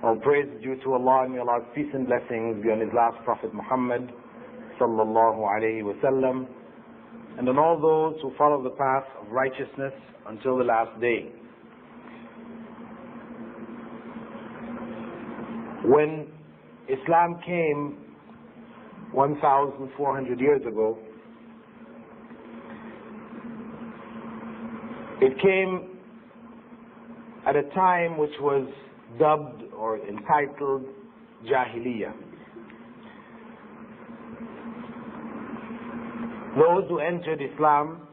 All praise is due to Allah, and may Allah's peace and blessings be on His last Prophet Muhammad sallallahu alayhi wa sallam, and on all those who follow the path of righteousness until the last day. When Islam came 1,400 years ago, it came at a time which was dubbed or entitled Jahiliyyah. Those who entered Islam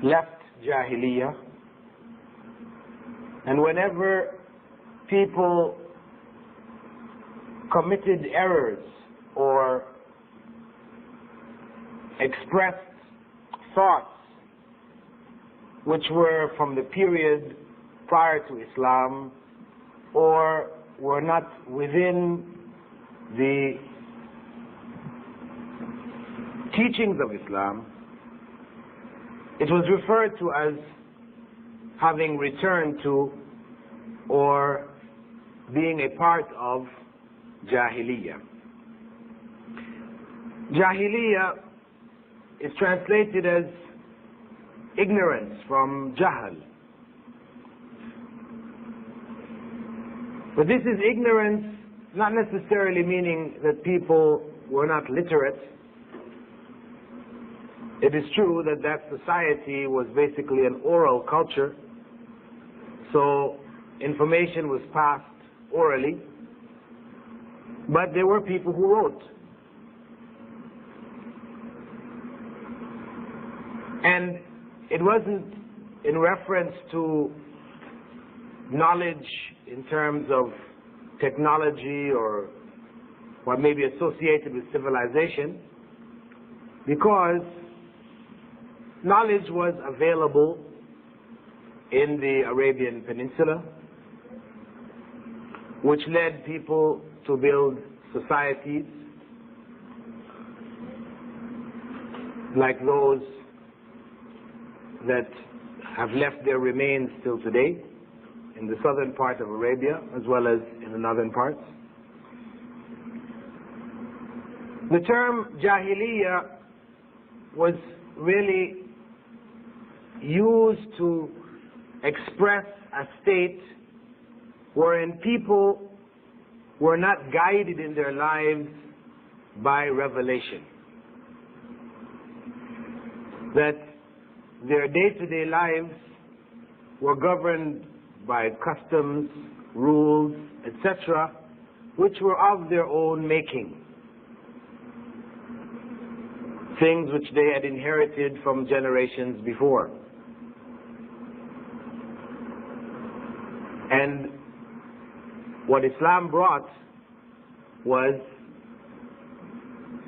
left Jahiliyyah, and whenever people committed errors or expressed thoughts which were from the period prior to Islam or were not within the teachings of Islam, it was referred to as having returned to or being a part of Jahiliyyah. Jahiliyyah is translated as ignorance, from Jahl. But this is ignorance, not necessarily meaning that people were not literate. It is true that that society was basically an oral culture, so information was passed orally, but there were people who wrote. And it wasn't in reference to knowledge in terms of technology or what may be associated with civilization, because knowledge was available in the Arabian Peninsula, which led people to build societies like those that have left their remains till today in the southern part of Arabia as well as in the northern parts. The term Jahiliyyah was really used to express a state wherein people were not guided in their lives by revelation, that their day-to-day lives were governed by customs, rules, etc., which were of their own making, things which they had inherited from generations before. And what Islam brought was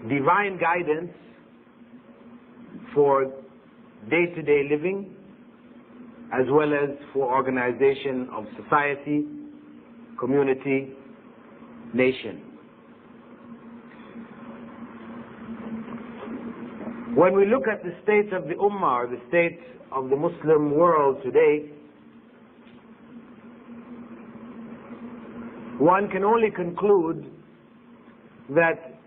divine guidance for day-to-day living, as well as for organization of society, community, nation. When we look at the state of the Ummah, or the state of the Muslim world today, one can only conclude that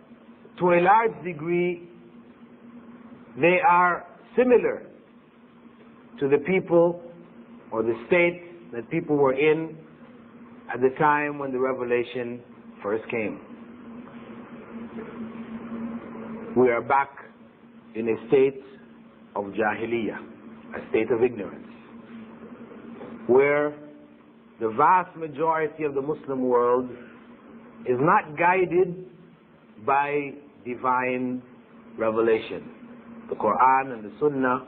to a large degree they are similar to the people or the state that people were in at the time when the revelation first came. We are back in a state of Jahiliyyah, a state of ignorance, where the vast majority of the Muslim world is not guided by divine revelation. The Qur'an and the Sunnah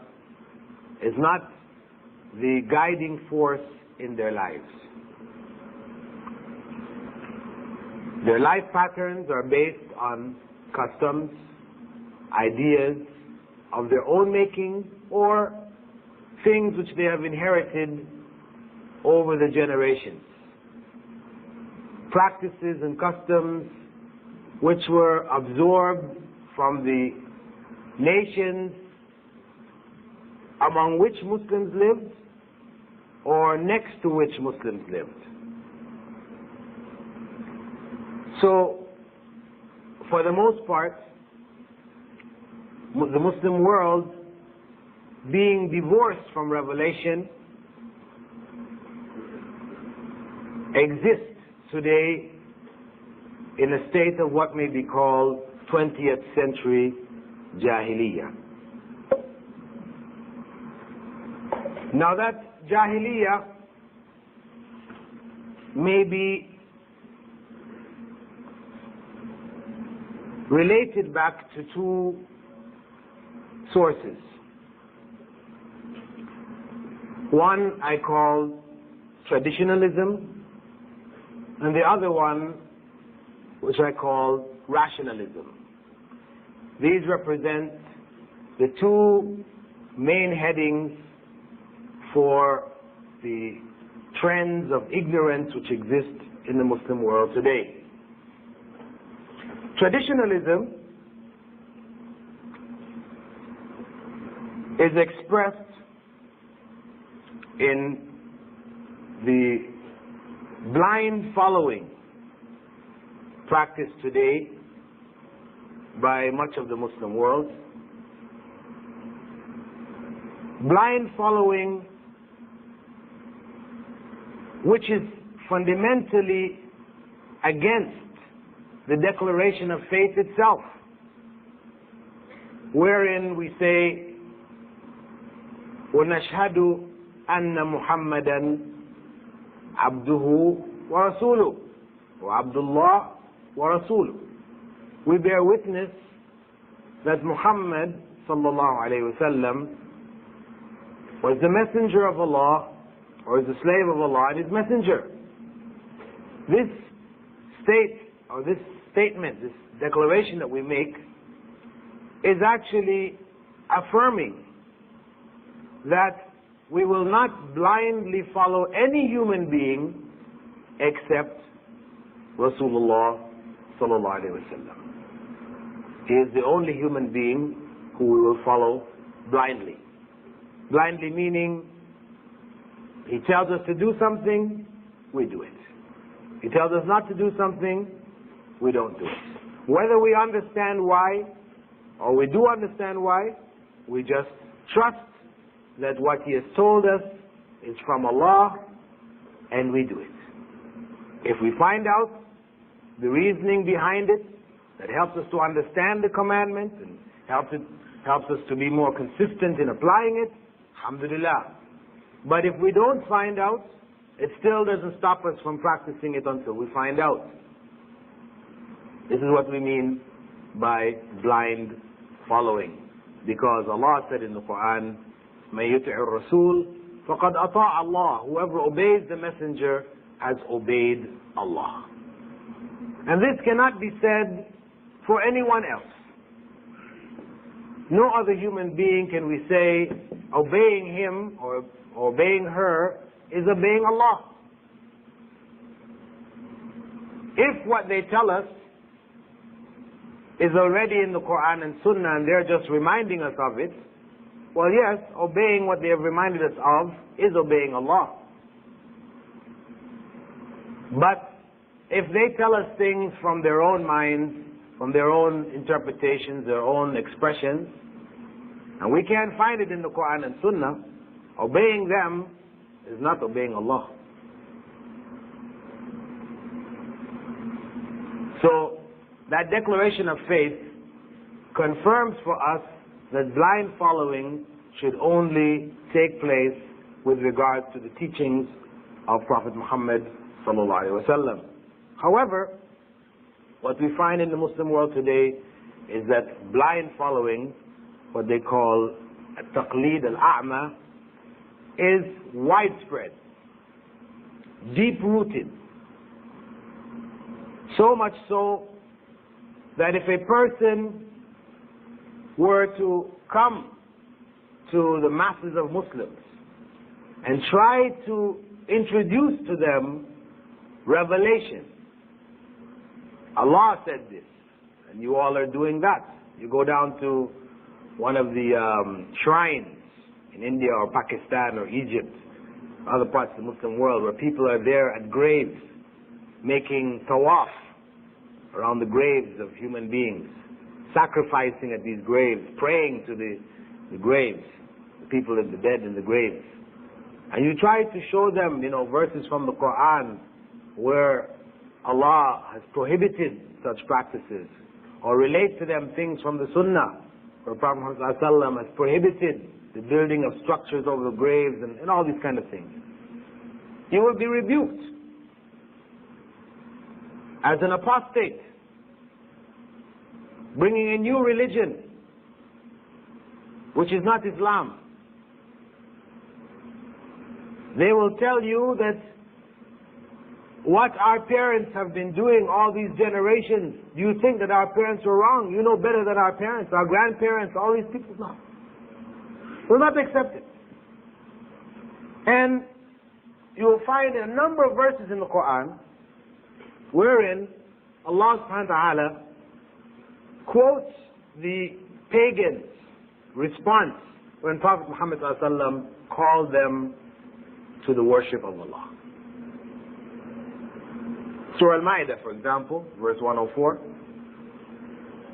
is not the guiding force in their lives. Their life patterns are based on customs, ideas of their own making, or things which they have inherited over the generations. Practices and customs which were absorbed from the nations among which Muslims lived, or next to which Muslims lived. So, for the most part, the Muslim world, being divorced from revelation, exists today in a state of what may be called 20th century Jahiliyyah. Now that Jahiliyyah may be related back to two sources. One I call traditionalism, and the other one which I call rationalism. These represent the two main headings for the trends of ignorance which exist in the Muslim world today. Traditionalism is expressed in the blind following practiced today by much of the Muslim world. Blind following which is fundamentally against the declaration of faith itself, wherein we say, وَنَشْهَدُ أَنَّ مُحَمَّدًا عَبْدُهُ وَرَسُولُهُ وَعَبْدُ اللَّهِ وَرَسُولُهُ. We bear witness that Muhammad sallallahu alayhi wasallam was the messenger of Allah, or is the slave of Allah and his messenger. This statement, this declaration that we make, is actually affirming that we will not blindly follow any human being except Rasulullah sallallahu alaihi wasallam. He is the only human being who we will follow blindly. Blindly meaning, he tells us to do something, we do it. He tells us not to do something, we don't do it. Whether we understand why, or we do understand why, we just trust that what he has told us is from Allah, and we do it. If we find out the reasoning behind it, that helps us to understand the commandment, and helps us to be more consistent in applying it, alhamdulillah. But if we don't find out, it still doesn't stop us from practicing it until we find out. This is what we mean by blind following. Because Allah said in the Qur'an, مَن يُطِعِ الرَّسُولِ فَقَدْ أَطَاعَ اللَّهِ. Whoever obeys the messenger has obeyed Allah. And this cannot be said for anyone else. No other human being can we say obeying him or obeying her is obeying Allah. If what they tell us is already in the Qur'an and Sunnah and they're just reminding us of it, well, yes, obeying what they have reminded us of is obeying Allah. But if they tell us things from their own minds, from their own interpretations, their own expressions, and we can't find it in the Qur'an and Sunnah, obeying them is not obeying Allah. So, that declaration of faith confirms for us that blind following should only take place with regard to the teachings of Prophet Muhammad sallallahu alaihi wasallam. However, what we find in the Muslim world today is that blind following, what they call taqleed al-a'ma, is widespread, deep-rooted. So much so that if a person were to come to the masses of Muslims and try to introduce to them revelation, Allah said this, and you all are doing that. You go down to one of the shrines in India or Pakistan or Egypt, other parts of the Muslim world, where people are there at graves, making tawaf around the graves of human beings, sacrificing at these graves, praying to the graves, the people of the dead in the graves. And you try to show them, verses from the Qur'an where Allah has prohibited such practices, or relate to them things from the Sunnah where Prophet Muhammad ﷺ has prohibited the building of structures over the graves and all these kind of things. You will be rebuked as an apostate, bringing a new religion which is not Islam. They will tell you that what our parents have been doing all these generations, do you think that our parents were wrong? You know better than our parents, our grandparents, all these people. No. Will not accept it. And you will find a number of verses in the Qur'an wherein Allah subhanahu wa ta'ala quotes the pagans' response when Prophet Muhammad ﷺ called them to the worship of Allah. Surah Al-Ma'idah, for example, verse 104.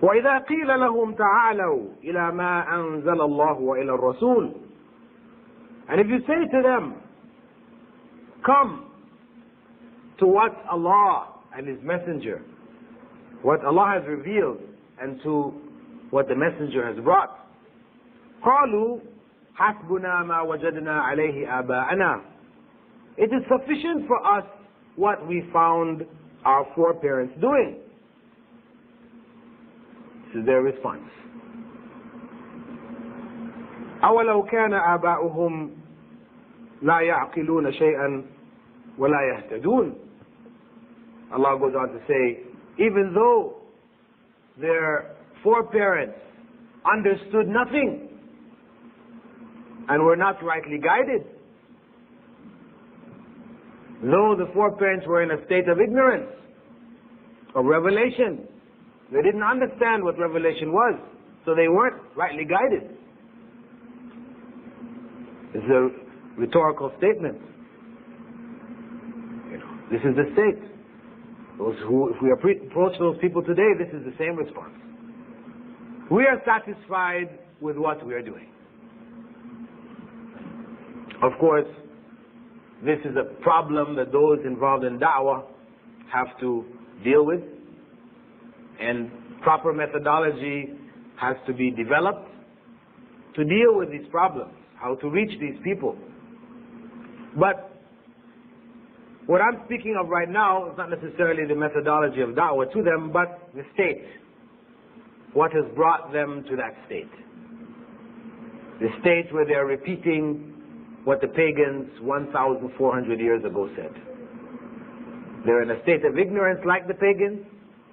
وَإِذَا قِيلَ لَهُمْ تَعَالَوْا إِلَى مَا أَنزَلَ اللَّهُ وَإِلَى الرَّسُولِ. And if you say to them, come to what Allah and His Messenger, what Allah has revealed, and to what the Messenger has brought, قَالُوا حَسْبُنَا مَا وَجَدْنَا عَلَيْهِ آبَاءَنَا. It is sufficient for us what we found our foreparents doing. This is their response. أَوَلَوْ كَانَ آبَاؤُهُمْ لَا يَعْقِلُونَ شَيْئًا وَلَا يَهْتَدُونَ. Allah goes on to say, even though their foreparents understood nothing and were not rightly guided, though the foreparents were in a state of ignorance of revelation, they didn't understand what revelation was, so they weren't rightly guided. It's a rhetorical statement. This is the state. If we approach those people today, this is the same response. We are satisfied with what we are doing. Of course, this is a problem that those involved in da'wah have to deal with, and proper methodology has to be developed to deal with these problems, how to reach these people. But what I'm speaking of right now is not necessarily the methodology of da'wah to them, but the state. What has brought them to that state? The state where they're repeating what the pagans 1,400 years ago said. They're in a state of ignorance like the pagans,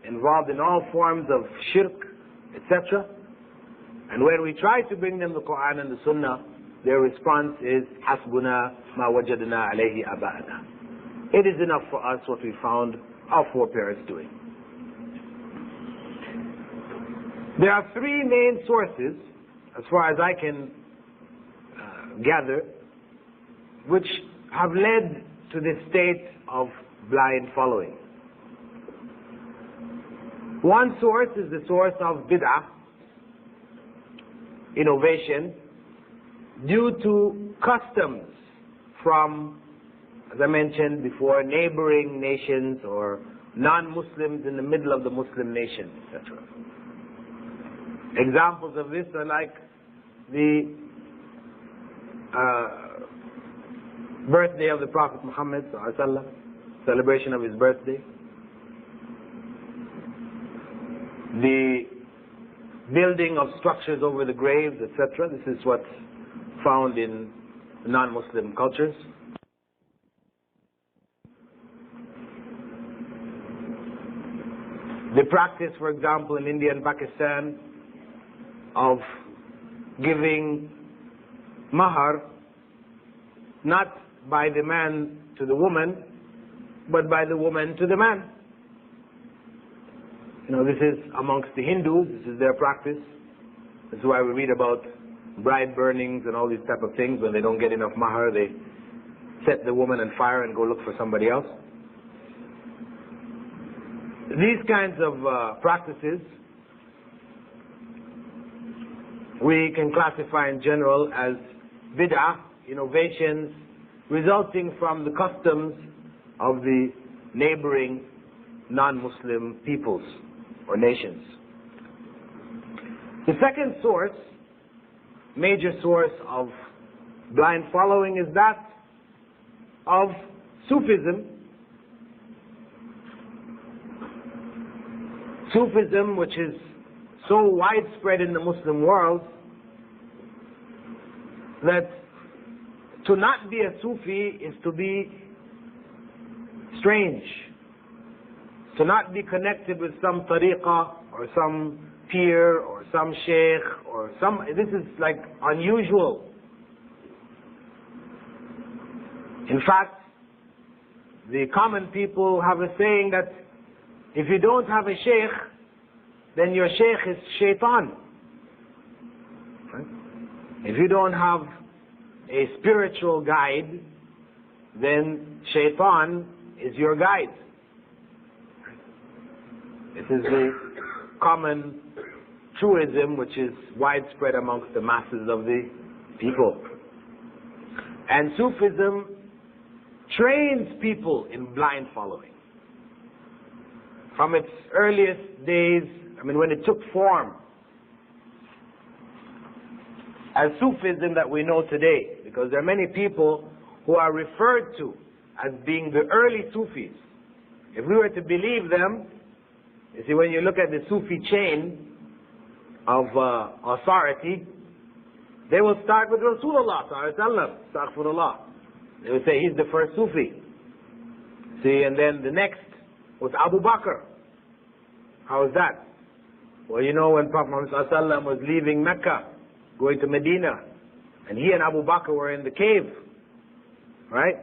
involved in all forms of shirk, etc. And when we try to bring them the Qur'an and the Sunnah, their response is, حَسْبُنَا مَا وَجَدْنَا عَلَيْهِ آبَاءَنَا. It is enough for us what we found our foreparents doing. There are three main sources, as far as I can gather, which have led to this state of blind following. One source is the source of bid'ah, innovation, due to customs from, as I mentioned before, neighboring nations or non-Muslims in the middle of the Muslim nation, etc. Examples of this are like the birthday of the Prophet Muhammad ﷺ, celebration of his birthday, the building of structures over the graves, etc. This is what's found in non-Muslim cultures. The practice, for example, in India and Pakistan of giving mahar not by the man to the woman, but by the woman to the man. This is amongst the Hindus, this is their practice. This is why we read about bride burnings and all these type of things. When they don't get enough mahar, they set the woman on fire and go look for somebody else. These kinds of practices we can classify in general as bid'ah, innovations resulting from the customs of the neighboring non-Muslim peoples or nations. The second source, major source of blind following, is that of Sufism. Sufism, which is so widespread in the Muslim world that to not be a Sufi is to be strange, to not be connected with some tariqah or some peer or some sheikh or some, this is like unusual. In fact, the common people have a saying that if you don't have a sheikh, then your sheikh is shaitan. Right? If you don't have a spiritual guide, then shaitan is your guide. This is the common truism which is widespread amongst the masses of the people. And Sufism trains people in blind following. From its earliest days, when it took form as Sufism that we know today, because there are many people who are referred to as being the early Sufis. If we were to believe them, you see, when you look at the Sufi chain of authority, they will start with Rasulullah sallallahu astaghfirullah. They will say he's the first Sufi. See, and then the next was Abu Bakr. How is that? Well, you know, when Prophet Muhammad sallallahu alaihi wasallam was leaving Mecca, going to Medina, and he and Abu Bakr were in the cave, right?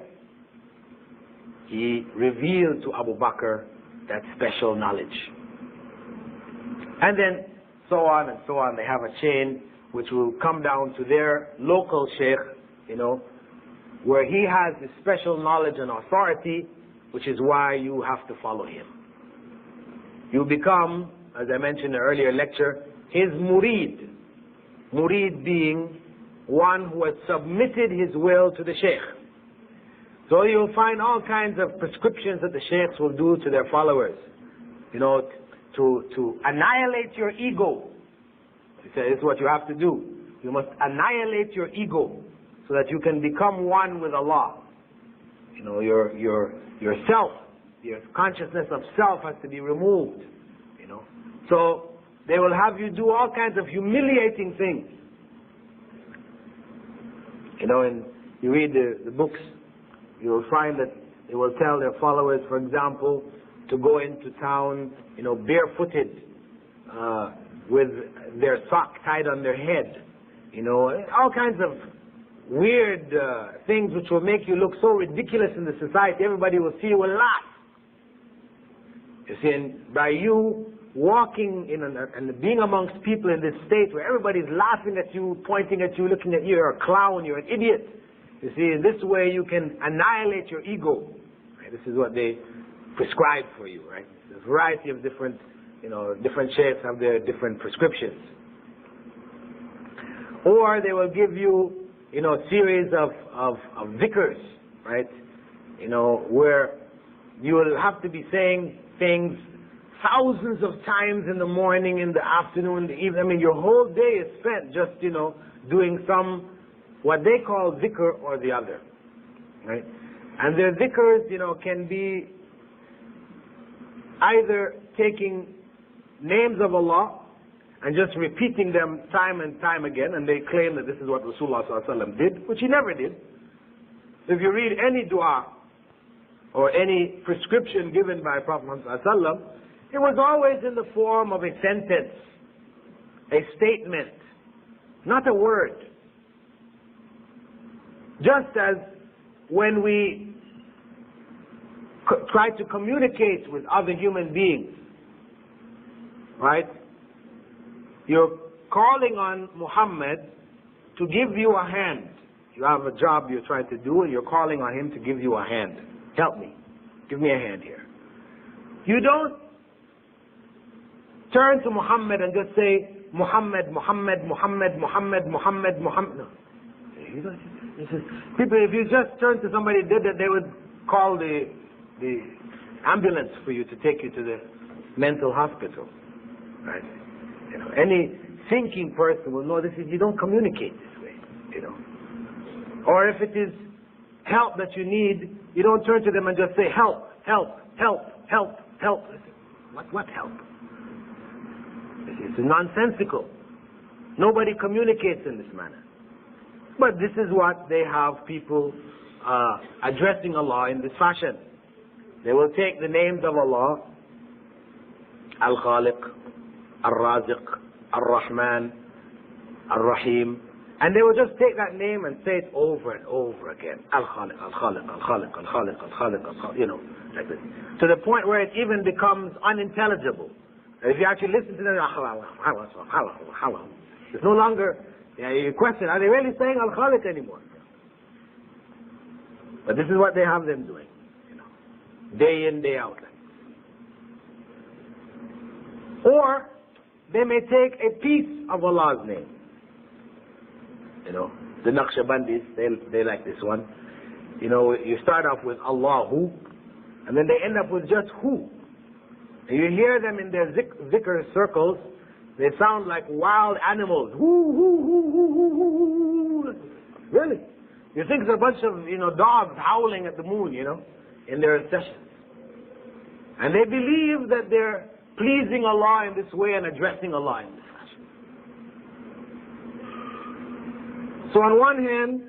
He revealed to Abu Bakr that special knowledge. And then so on and so on. They have a chain which will come down to their local sheikh, you know, where he has this special knowledge and authority, which is why you have to follow him. You become, as I mentioned in an earlier lecture, his murid. Murid being one who has submitted his will to the sheikh. So you'll find all kinds of prescriptions that the sheikhs will do to their followers, you know, to annihilate your ego. He said, this is what you have to do. You must annihilate your ego so that you can become one with Allah. You know, your self, your consciousness of self has to be removed. You know, so they will have you do all kinds of humiliating things. You know, and you read the books, you will find that they will tell their followers, for example, to go into town, you know, barefooted, with their sock tied on their head. You know, all kinds of weird things which will make you look so ridiculous in the society. Everybody will see you and laugh. You see, and by you walking in and being amongst people in this state where everybody's laughing at you, pointing at you, looking at you, you're a clown, you're an idiot. You see, in this way you can annihilate your ego. Right? This is what they prescribe for you, right? There's a variety of different, you know, different sheikhs have their different prescriptions. Or they will give you, you know, a series of dhikrs, right? You know, where you will have to be saying things thousands of times in the morning, in the afternoon, in the evening. I mean, your whole day is spent just, you know, doing some, what they call dhikr or the other, right? And their dhikrs, you know, can be either taking names of Allah and just repeating them time and time again, and they claim that this is what Rasulullah ﷺ did, which he never did. If you read any dua or any prescription given by Prophet Muhammad ﷺ, it was always in the form of a sentence, a statement, not a word. Just as when we try to communicate with other human beings, right? You're calling on Muhammad to give you a hand, You have a job you're trying to do and you're calling on him to give you a hand. Help me. Give me a hand here. You don't turn to Muhammad and just say, Muhammad, Muhammad, Muhammad, Muhammad, Muhammad, Muhammad. No. People, if you just turn to somebody did that, they would call the ambulance for you to take you to the mental hospital. Right? You know, any thinking person will know this is, you don't communicate this way, you know. Or if it is help that you need, you don't turn to them and just say, help, help, help, help, help. What help? It's nonsensical. Nobody communicates in this manner. But this is what they have people addressing Allah in this fashion. They will take the names of Allah, Al-Khaliq, Al-Raziq, Al-Rahman, Al-Rahim, and they will just take that name and say it over and over again. Al-Khaliq, Al-Khaliq, Al-Khaliq, Al-Khaliq, Al-Khaliq, Al-Khaliq, you know, like this. To the point where it even becomes unintelligible. If you actually listen to them, it's no longer, you question, are they really saying Al-Khaliq anymore? But this is what they have them doing, you know, day in, day out. Or they may take a piece of Allah's name. You know, the Naqshbandis, they like this one. You know, you start off with Allahu, and then they end up with just Hu. And you hear them in their zikr circles, they sound like wild animals. Hoo, hoo, hoo, hoo, hoo, hoo, hoo. Really? You think it's a bunch of, you know, dogs howling at the moon, you know, in their sessions. And they believe that they're pleasing Allah in this way and addressing Allah in this fashion. So on one hand,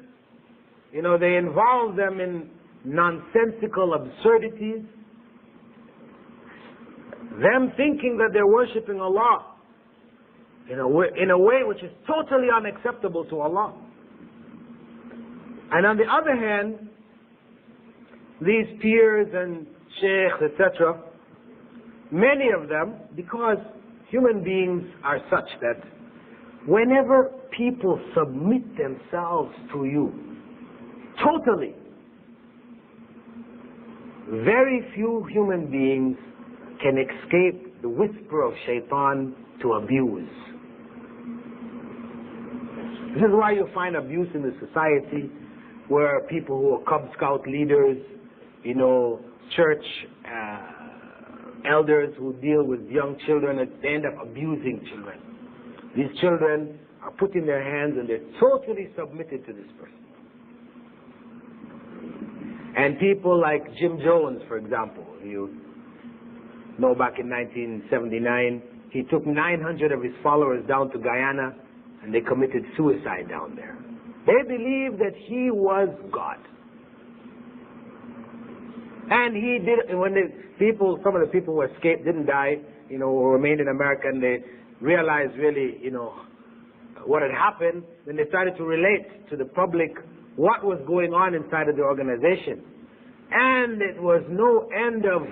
you know, they involve them in nonsensical absurdities, them thinking that they're worshipping Allah in a way which is totally unacceptable to Allah. And on the other hand, these peers and sheikhs, etc., many of them, because human beings are such that whenever people submit themselves to you totally, very few human beings can escape the whisper of shaitan to abuse. This is why you find abuse in the society, where people who are Cub Scout leaders, you know, church elders who deal with young children, they end up abusing children. These children are put in their hands and they're totally submitted to this person. And people like Jim Jones, for example, you know, back in 1979, he took 900 of his followers down to Guyana and they committed suicide down there. They believed that he was God. And he did, when some of the people who escaped didn't die, you know, or remained in America, and they realized really, you know, what had happened, then they started to relate to the public what was going on inside of the organization. And it was no end of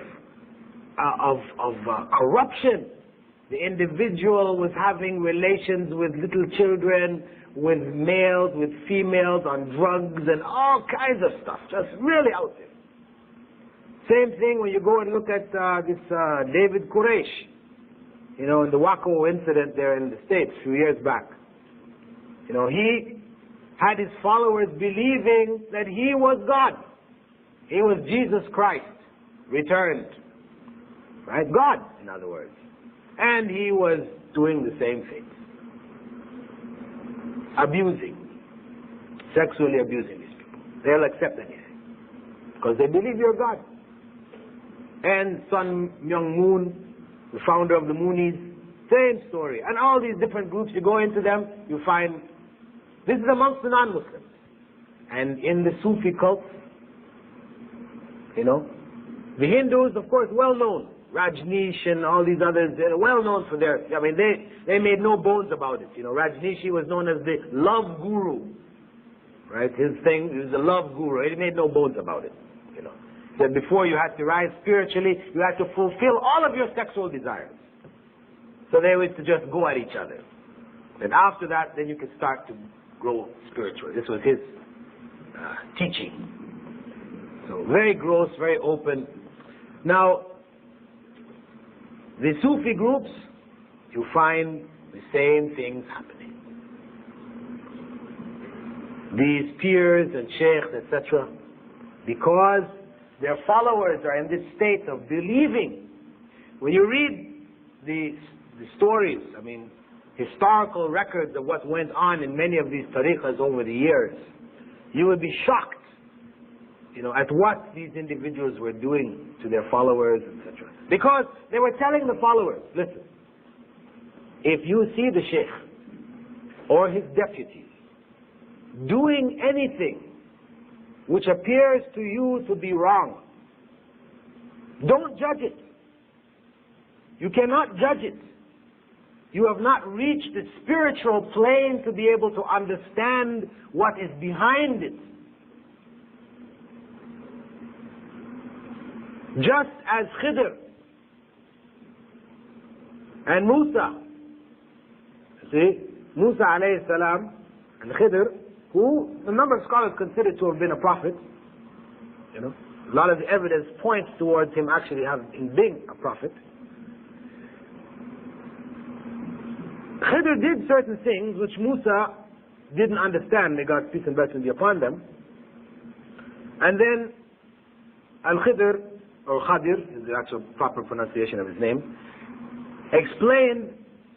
corruption. The individual was having relations with little children, with males, with females, on drugs and all kinds of stuff, just really out there. Same thing when you go and look at this David Quraish, you know, in the Waco incident there in the States a few years back. You know, he had his followers believing that he was God. He was Jesus Christ, returned. Right? God, in other words. And he was doing the same thing. Abusing. Sexually abusing these people. They'll accept anything. Because they believe you're God. And Sun Myung Moon, the founder of the Moonies, same story. And all these different groups, you go into them, you find this is amongst the non-Muslims. And in the Sufi cults, you know, the Hindus, of course, well known. Rajneesh and all these others, they're well known for their, I mean, they made no bones about it. You know, Rajneesh was known as the love guru. Right? His thing, he was the love guru. He made no bones about it. You know, that before you had to rise spiritually, you had to fulfill all of your sexual desires. So they used to just go at each other. And after that, then you could start to grow spiritual. This was his teaching. So very gross, very open. Now, the Sufi groups, you find the same things happening. These peers and sheikhs, etc., because their followers are in this state of believing. When you read the stories, I mean, historical records of what went on in many of these tariqas over the years, you would be shocked, at what these individuals were doing to their followers, etc. Because they were telling the followers, listen, if you see the sheikh or his deputies doing anything which appears to you to be wrong, don't judge it. You cannot judge it. You have not reached the spiritual plane to be able to understand what is behind it. Just as Khidr and Musa, Musa alayhi salam and Khidr, who a number of scholars consider to have been a prophet, a lot of the evidence points towards him actually having been a prophet. Khidr did certain things which Musa didn't understand. May God's peace and blessing be upon them. And then Al-Khidr, or Khadir is the actual proper pronunciation of his name, explained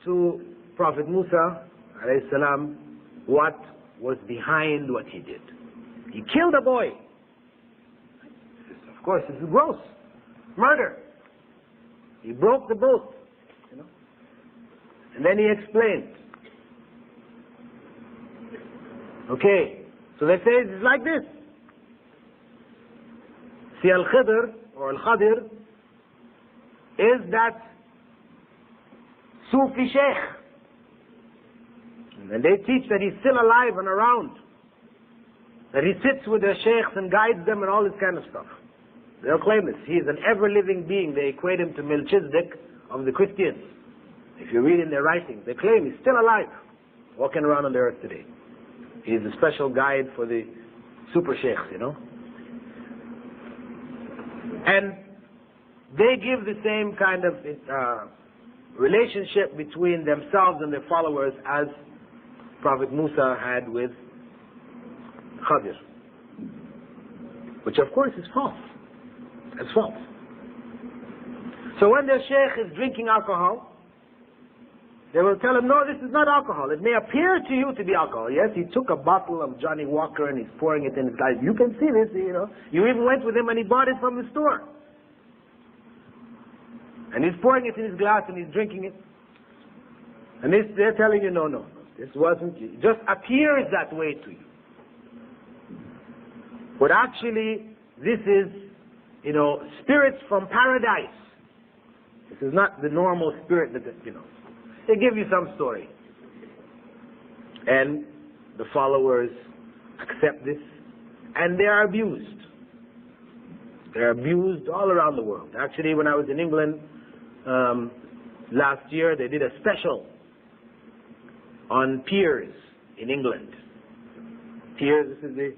to Prophet Musa alayhi salam what was behind what he did. He killed a boy. Of course, this is gross. Murder. He broke the boat. And then he explained. Okay, so they say it's like this. See, Al-Khidr or Al-Khadir is that Sufi sheikh. And they teach that he's still alive and around. That he sits with their sheikhs and guides them and all this kind of stuff. They'll claim this. He is an ever-living being. They equate him to Melchizedek of the Christians. If you read in their writings, they claim he's still alive, walking around on the earth today. He's a special guide for the super sheikhs, And they give the same kind of relationship between themselves and their followers as Prophet Musa had with Khadir. Which of course is false. It's false. So when their sheikh is drinking alcohol, they will tell him, no, this is not alcohol. It may appear to you to be alcohol. Yes, he took a bottle of Johnny Walker and he's pouring it in his glass. You can see this, You even went with him and he bought it from the store. And he's pouring it in his glass and he's drinking it. And they're telling you, no, this wasn't, it just appears that way to you. But actually, this is, spirits from paradise. This is not the normal spirit that, They give you some story. And the followers accept this. And they are abused. They're abused all around the world. Actually, when I was in England last year, they did a special on peers in England. Peers, this is the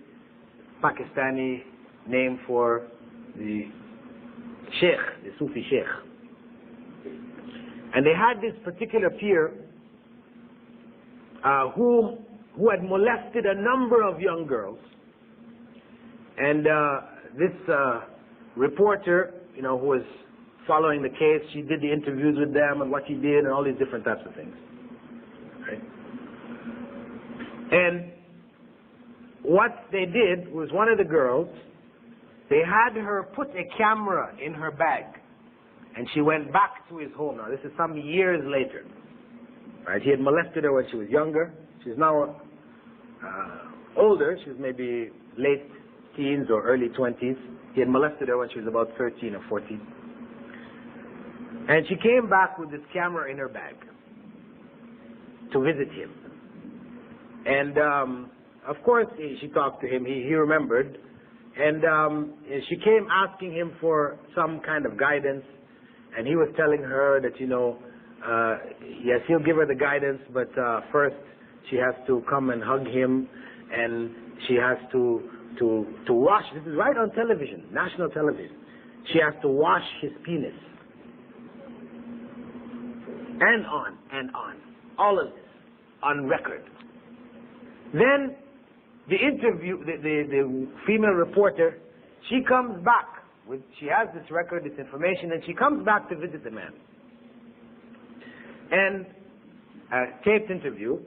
Pakistani name for the sheikh, the Sufi sheikh. And they had this particular peer who had molested a number of young girls. And this reporter, who was following the case, she did the interviews with them and what he did and all these different types of things. Right? And what they did was, one of the girls, they had her put a camera in her bag. And she went back to his home. Now, this is some years later. Right? He had molested her when she was younger. She's now older. She's maybe late teens or early 20s. He had molested her when she was about 13 or 14. And she came back with this camera in her bag to visit him. And of course, she talked to him. He remembered. And she came asking him for some kind of guidance. And he was telling her that, yes, he'll give her the guidance, but first she has to come and hug him, and she has to to wash. This is right on television, national television. She has to wash his penis. And on, and on. All of this on record. Then the interview, the female reporter, she comes back. She has this record, this information, and she comes back to visit the man. And a taped interview,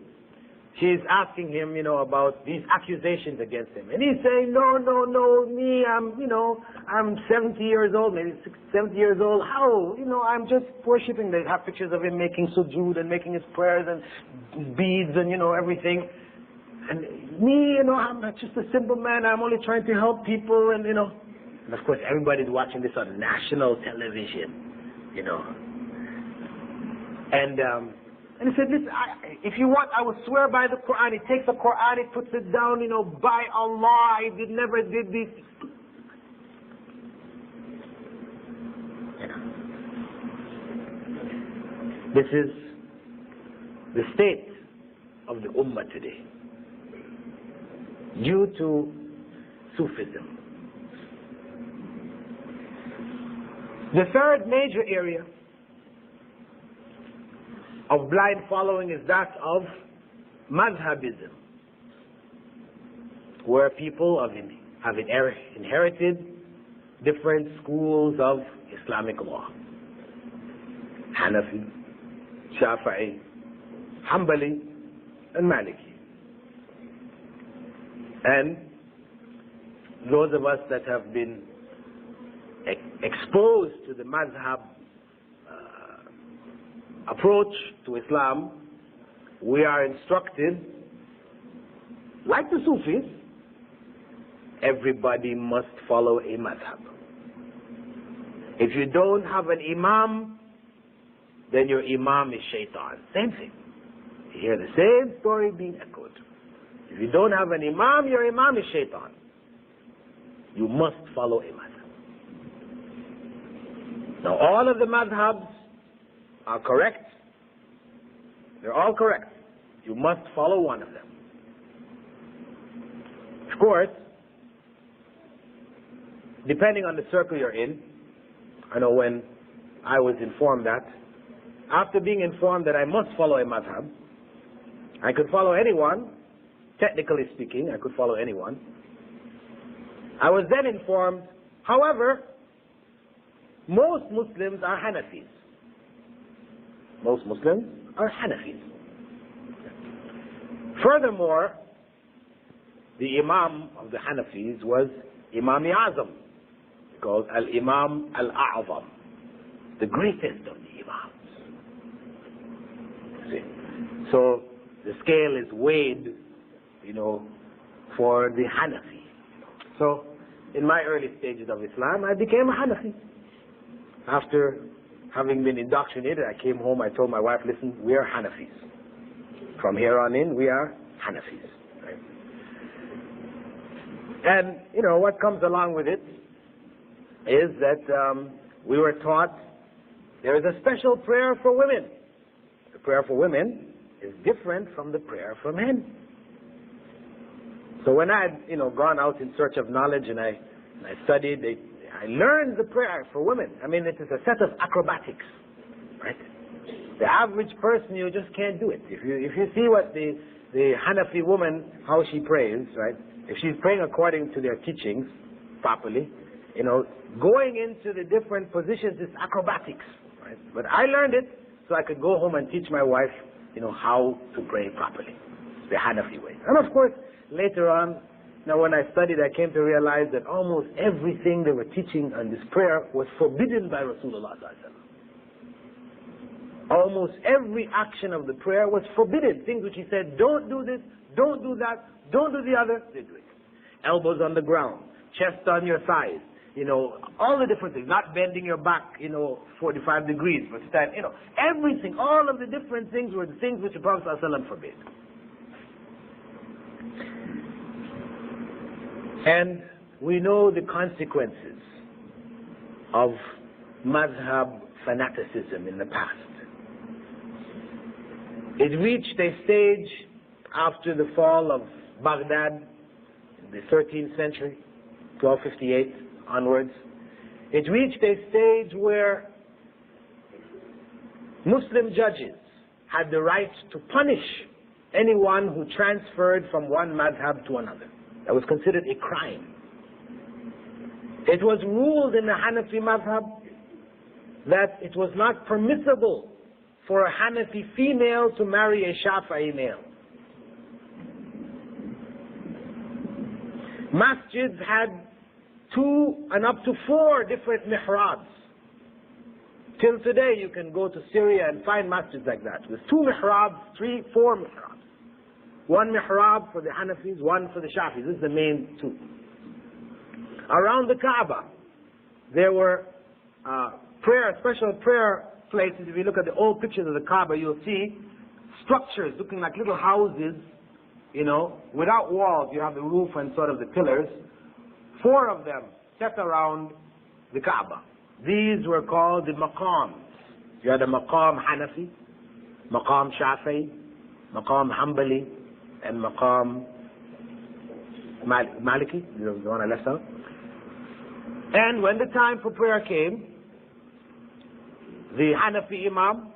she's asking him, about these accusations against him. And he's saying, no, me, I'm 70 years old, maybe 70 years old. How? I'm just worshipping. They have pictures of him making sujood and making his prayers and beads and, everything. And me, I'm just a simple man. I'm only trying to help people and, And of course, everybody's watching this on national television, And he said, listen, if you want, I will swear by the Qur'an. He takes the Qur'an, he puts it down, by Allah, I never did this. This is the state of the Ummah today, due to Sufism. The third major area of blind following is that of madhabism, where people have inherited different schools of Islamic law. Hanafi, Shafi'i, Hanbali, and Maliki. And those of us that have been exposed to the madhab approach to Islam, we are instructed, like the Sufis, everybody must follow a madhab. If you don't have an imam, then your imam is shaitan. Same thing. You hear the same story being echoed. If you don't have an imam, your imam is shaitan. You must follow a madhab. Now all of the madhabs are correct. They're all correct. You must follow one of them. Of course, depending on the circle you're in, I know when I was informed that, after being informed that I must follow a madhab, I could follow anyone, technically speaking, I could follow anyone. I was then informed, however, most Muslims are Hanafis. Most Muslims are Hanafis. Furthermore, the Imam of the Hanafis was Imam Azam, called Al-Imam Al-A'zam, the greatest of the Imams. See? So the scale is weighed, for the Hanafi. So in my early stages of Islam, I became a Hanafi. After having been indoctrinated, I came home, I told my wife, listen, we are Hanafis. From here on in, we are Hanafis. Right? And, what comes along with it is that we were taught there is a special prayer for women. The prayer for women is different from the prayer for men. So when I had, gone out in search of knowledge and I studied, I learned the prayer for women. I mean, it is a set of acrobatics, right? The average person, you just can't do it. If you see what the Hanafi woman, how she prays, right? If she's praying according to their teachings properly, going into the different positions is acrobatics, right? But I learned it so I could go home and teach my wife, how to pray properly, the Hanafi way. And of course, later on, now when I studied, I came to realize that almost everything they were teaching on this prayer was forbidden by Rasulullah. Almost every action of the prayer was forbidden. Things which he said, don't do this, don't do that, don't do the other, they do it. Elbows on the ground, chest on your thighs, all the different things. Not bending your back, 45 degrees, but stand, everything, all of the different things were the things which the Prophet ﷺ forbid. And we know the consequences of madhab fanaticism in the past. It reached a stage after the fall of Baghdad in the 13th century, 1258 onwards, it reached a stage where Muslim judges had the right to punish anyone who transferred from one madhab to another. That was considered a crime. It was ruled in the Hanafi madhab that it was not permissible for a Hanafi female to marry a Shafi'i male. Masjids had 2 and up to 4 different mihrabs. Till today you can go to Syria and find masjids like that, with 2 mihrabs, 3, 4 mihrabs. 1 mihrab for the Hanafis, 1 for the Shafis. This is the main 2. Around the Kaaba, there were special prayer places. If you look at the old pictures of the Kaaba, you'll see structures looking like little houses, you know, without walls. You have the roof and sort of the pillars. 4 of them set around the Kaaba. These were called the maqams. You had a maqam Hanafi, maqam Shafi'i, maqam Hanbali, and maqam Maliki, the one I left out. And when the time for prayer came, the Hanafi Imam,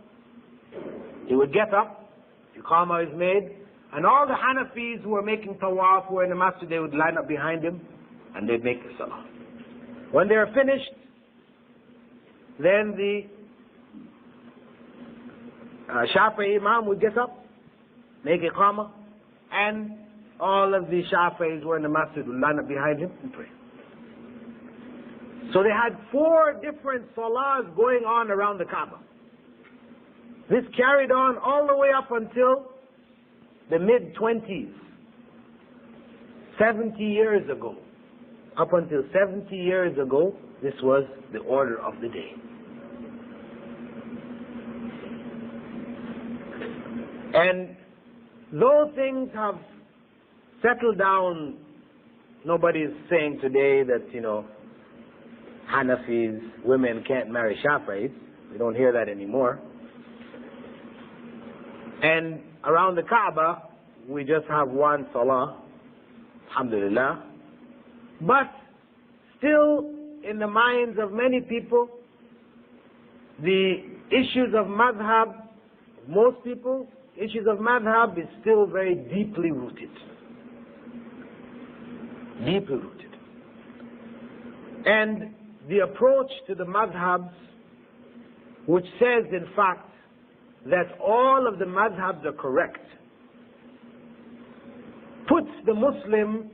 he would get up, Iqamah is made, and all the Hanafis who were making tawaf, who were in the masjid, they would line up behind him, and they'd make the salah. When they are finished, then the Shafi'i Imam would get up, make Iqamah, and all of the Shafi'is who were in the masjid would line up behind him and pray. So they had 4 different salahs going on around the Kaaba. This carried on all the way up until the mid-20s, 70 years ago. Up until 70 years ago, this was the order of the day. And though things have settled down, nobody's saying today that, you know, Hanafis, women can't marry Shafi'is. We don't hear that anymore. And around the Kaaba, we just have 1 salah, alhamdulillah. But still, in the minds of many people, the issues of madhab, most people, issues of madhab is still very deeply rooted. Deeply rooted. And the approach to the madhabs, which says in fact that all of the madhabs are correct, puts the Muslim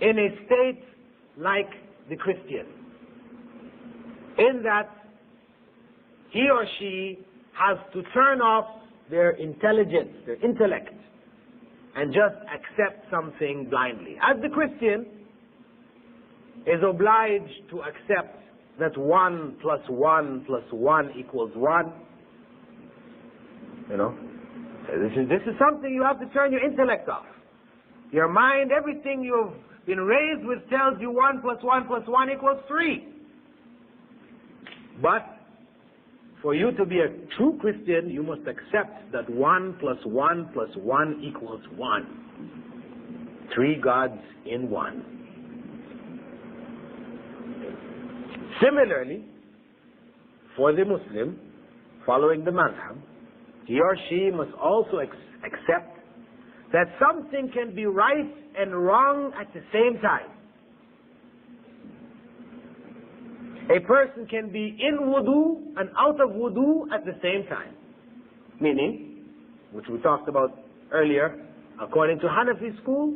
in a state like the Christian, in that he or she has to turn off their intelligence, their intellect, and just accept something blindly. As the Christian is obliged to accept that 1 plus 1 plus 1 equals 1. You know, this is something you have to turn your intellect off. Your mind, everything you've been raised with tells you 1 plus 1 plus 1 equals 3. But for you to be a true Christian, you must accept that 1 plus 1 plus 1 equals 1. 3 gods in 1. Similarly, for the Muslim, following the madhab, he or she must also accept that something can be right and wrong at the same time. A person can be in wudu and out of wudu at the same time. Meaning, which we talked about earlier, according to Hanafi school,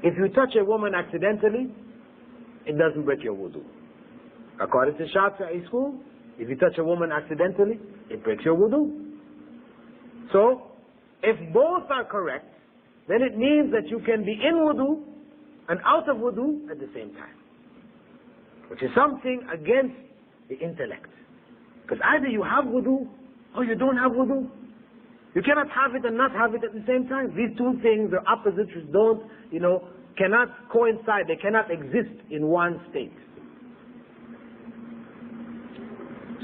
if you touch a woman accidentally, it doesn't break your wudu. According to Shafi'i school, if you touch a woman accidentally, it breaks your wudu. So, if both are correct, then it means that you can be in wudu and out of wudu at the same time, which is something against the intellect. Because either you have wudu or you don't have wudu. You cannot have it and not have it at the same time. These 2 things are opposites which don't, cannot coincide. They cannot exist in one state.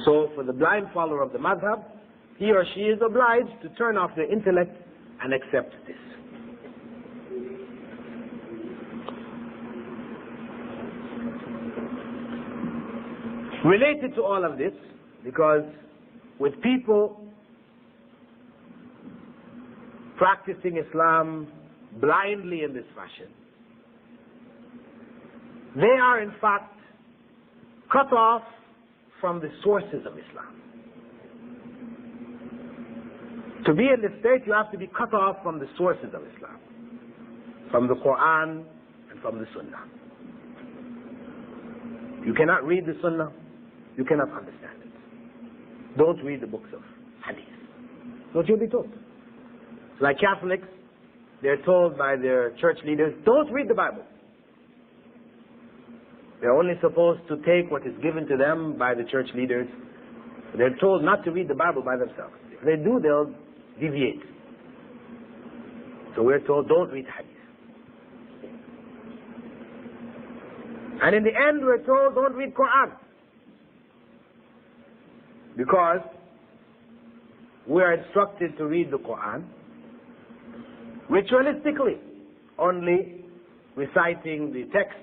So for the blind follower of the madhab, he or she is obliged to turn off their intellect and accept this. Related to all of this, because with people practicing Islam blindly in this fashion, they are in fact cut off from the sources of Islam. To be in the state, you have to be cut off from the sources of Islam, from the Qur'an and from the Sunnah. You cannot read the Sunnah, you cannot understand it. Don't read the books of Hadith. That's what you'll be told. Like Catholics, they're told by their church leaders, don't read the Bible. They're only supposed to take what is given to them by the church leaders. They're told not to read the Bible by themselves. If they do, they'll deviate. So we're told, don't read Hadith. And in the end, we're told, don't read Qur'an. Because we are instructed to read the Qur'an ritualistically, only reciting the text,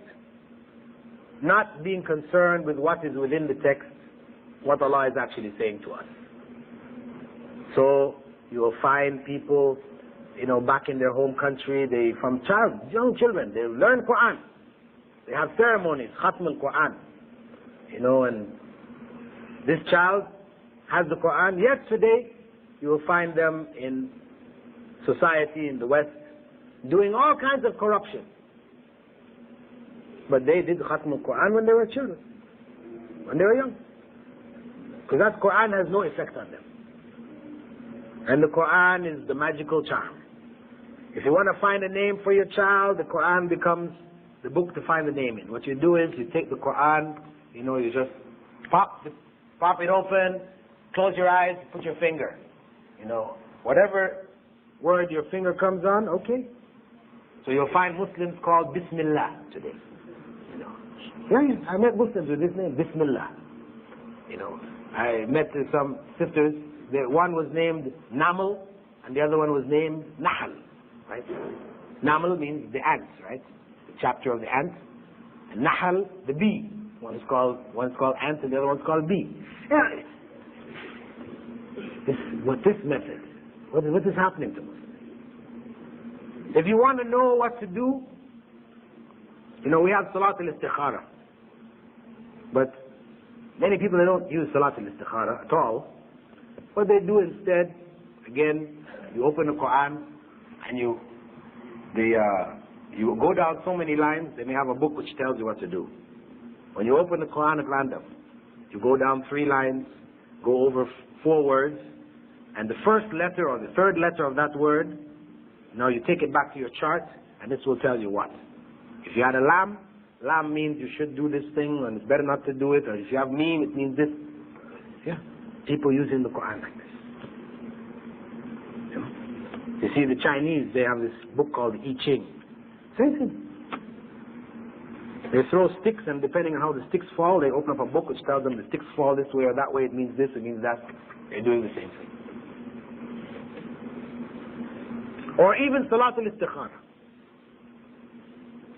not being concerned with what is within the text, what Allah is actually saying to us. So you will find people, back in their home country, young children, they learn Qur'an. They have ceremonies, Khatm al-Qur'an, and this child has the Qur'an. Yet today, you will find them in society in the West doing all kinds of corruption. But they did Khatm al-Qur'an when they were children, when they were young. Because that Qur'an has no effect on them. And the Qur'an is the magical charm. If you want to find a name for your child, the Qur'an becomes the book to find the name in. What you do is you take the Qur'an, you just pop it open, close your eyes, put your finger. Whatever word your finger comes on, okay. So you'll find Muslims called Bismillah today. Yeah, I met Muslims with this name, Bismillah. I met some sisters. One was named Namal, and the other one was named Nahl, right? Namal means the ants, right? The chapter of the ants. And Nahl, the bee. One's called ant, and the other one's called bee. Yeah. This method, what is happening to Muslims? If you want to know what to do, we have Salat al-Istikhara. But many people, they don't use Salat al-Istikhara at all. What they do instead, again, you open the Qur'an and you go down so many lines. They may have a book which tells you what to do. When you open the Qur'an at random, you go down 3 lines, go over 4 words, and the first letter or the third letter of that word, now you take it back to your chart, and this will tell you what. If you had a lam, lam means you should do this thing, and it's better not to do it. Or if you have meme, it means this. Yeah, people using the Qur'an like this. You see, the Chinese, they have this book called the I Ching. Same thing. They throw sticks, and depending on how the sticks fall, they open up a book which tells them the sticks fall this way or that way. It means this, it means that. They're doing the same thing. Or even Salat al-Istikhara.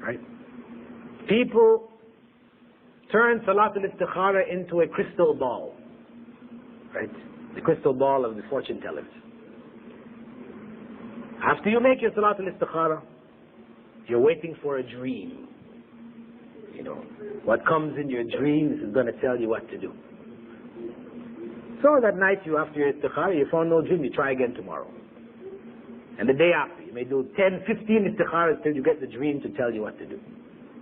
Right? People turn Salat al-Istikhara into a crystal ball. Right? The crystal ball of the fortune tellers. After you make your Salat al-Istikhara, you're waiting for a dream. What comes in your dreams is going to tell you what to do. So that night, after your Istikhara, you found no dream, you try again tomorrow. And the day after, you may do 10, 15 Istikharas till you get the dream to tell you what to do.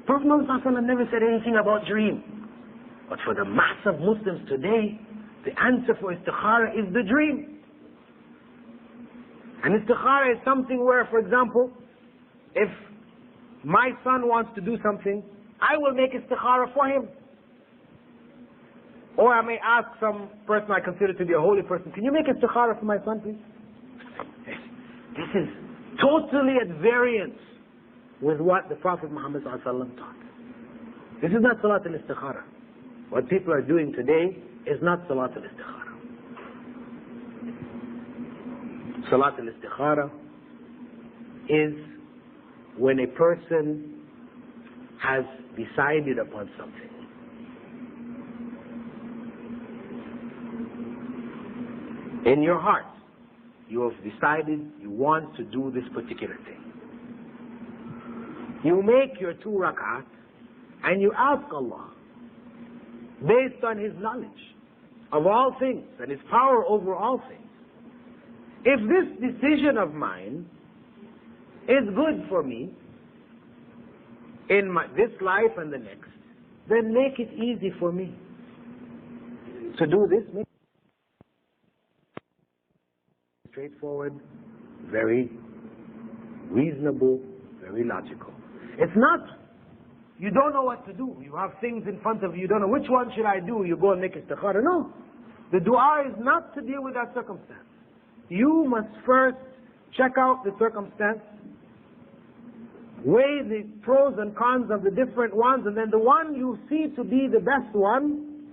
Prophet Muhammad never said anything about dream. But for the mass of Muslims today, the answer for Istikhara is the dream. And Istikhara is something where, for example, if my son wants to do something, I will make Istikhara for him. Or I may ask some person I consider to be a holy person, can you make Istikhara for my son, please? This is totally at variance with what the Prophet Muhammad taught. This is not Salat al-Istikhara. What people are doing today is not Salat al-Istikhara. Salat al-Istikhara is when a person has decided upon something. In your heart, you have decided you want to do this particular thing. You make your 2 rak'at and you ask Allah, based on His knowledge of all things and His power over all things, if this decision of mine is good for me in this life and the next, then make it easy for me to do this. Make it straightforward, very reasonable, very logical. It's not, you don't know what to do. You have things in front of you, you don't know which one should I do. You go and make istikhara. No. The dua is not to deal with that circumstance. You must first check out the circumstance, weigh the pros and cons of the different ones, and then the one you see to be the best one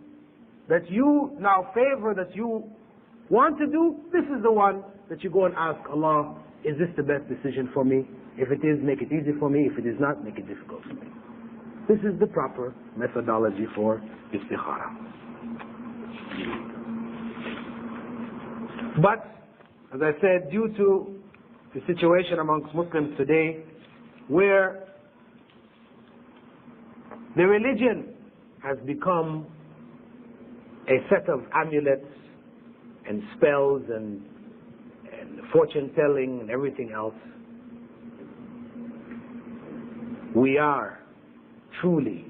that you now favor, that you want to do, this is the one that you go and ask Allah, is this the best decision for me? If it is, make it easy for me. If it is not, make it difficult for me. This is the proper methodology for istikhara. But, as I said, due to the situation amongst Muslims today, where the religion has become a set of amulets and spells and fortune telling and everything else, we are truly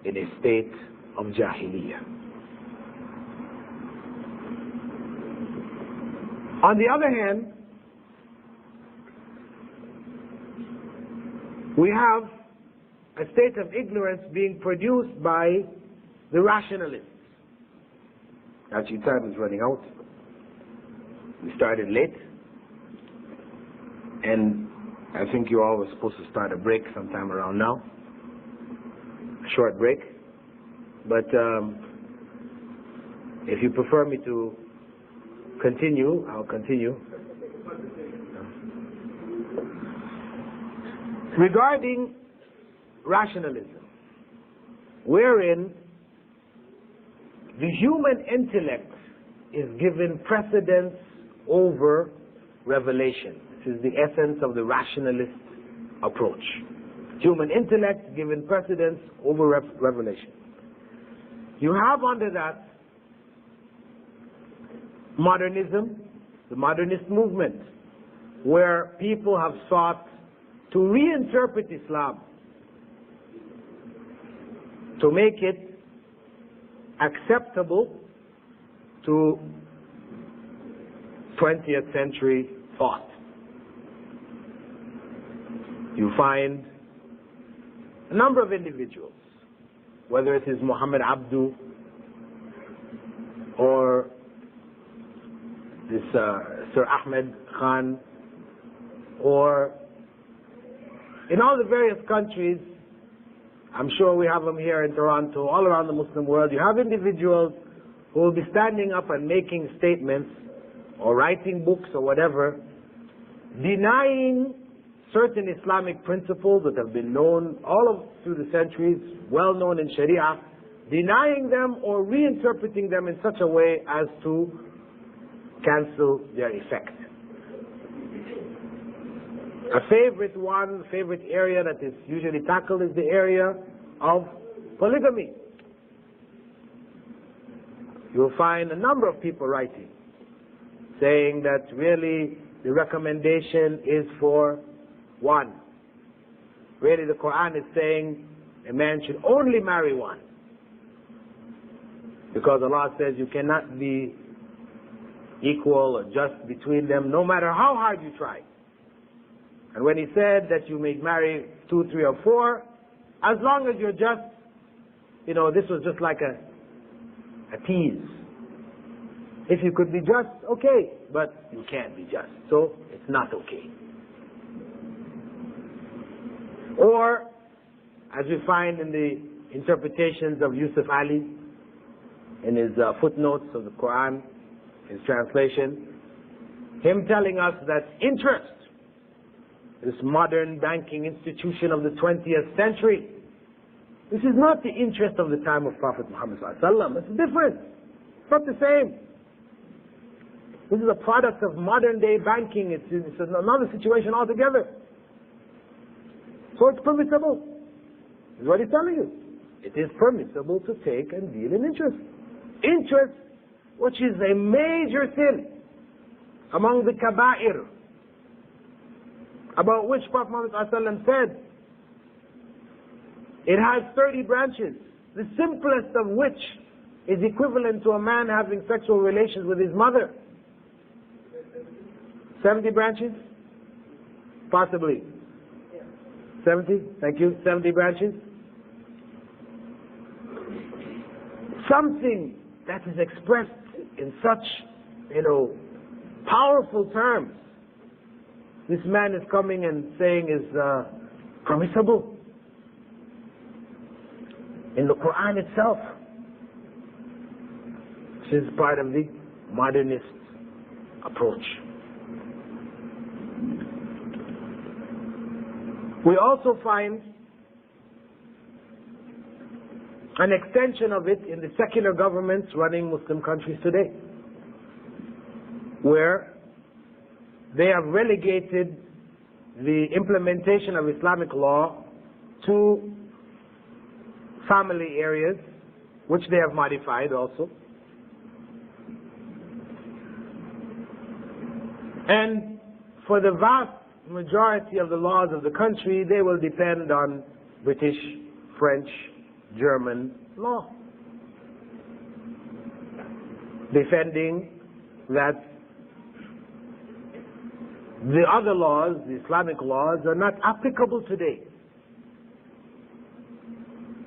in a state of Jahiliyyah. On the other hand, we have a state of ignorance being produced by the rationalists. Actually, time is running out. We started late, and I think you all were supposed to start a break sometime around now. A short break. But if you prefer me to continue, I'll continue. Regarding rationalism, wherein the human intellect is given precedence over revelation. This is the essence of the rationalist approach. Human intellect given precedence over revelation. You have under that modernism, the modernist movement, where people have sought to reinterpret Islam, to make it acceptable to 20th century thought. You find a number of individuals, whether it is Muhammad Abdu or this Sir Ahmed Khan, or in all the various countries, I'm sure we have them here in Toronto, all around the Muslim world, you have individuals who will be standing up and making statements or writing books or whatever, denying certain Islamic principles that have been known through the centuries, well known in Sharia, denying them or reinterpreting them in such a way as to cancel their effect. A favorite area that is usually tackled is the area of polygamy. You'll find a number of people writing, saying that really the recommendation is for one. Really the Qur'an is saying a man should only marry one. Because Allah says you cannot be equal or just between them, no matter how hard you try. And when He said that you may marry 2, 3, or 4, as long as you're just, this was just like a tease. If you could be just, okay, but you can't be just, so it's not okay. Or, as we find in the interpretations of Yusuf Ali, in his footnotes of the Qur'an, his translation, him telling us that interest, this modern banking institution of the 20th century, this is not the interest of the time of Prophet Muhammad ﷺ. It's different. It's not the same. This is a product of modern day banking. It's another situation altogether. So it's permissible. This is what he's telling you. It is permissible to take and deal in interest. Interest, which is a major sin among the kaba'ir, about which Prophet Muhammad ﷺ said, it has 30 branches, the simplest of which is equivalent to a man having sexual relations with his mother. 70 branches? Possibly. 70? Thank you. 70 branches? Something that is expressed in such, powerful terms. This man is coming and saying is permissible. In the Qur'an itself. This is part of the modernist approach. We also find an extension of it in the secular governments running Muslim countries today, where they have relegated the implementation of Islamic law to family areas, which they have modified also. And for the vast majority of the laws of the country, they will depend on British, French, German law, defending that the other laws, the Islamic laws, are not applicable today.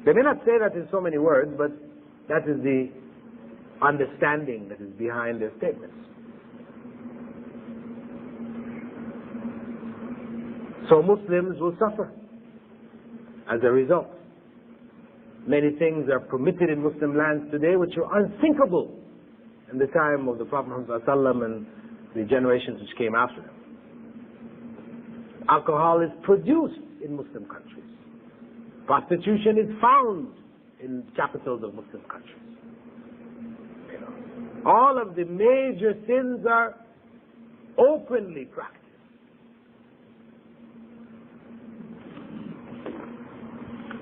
They may not say that in so many words, but that is the understanding that is behind their statements. So Muslims will suffer as a result. Many things are permitted in Muslim lands today which are unthinkable in the time of the Prophet Muhammad ﷺ and the generations which came after them. Alcohol is produced in Muslim countries. Prostitution is found in capitals of Muslim countries. All of the major sins are openly practiced.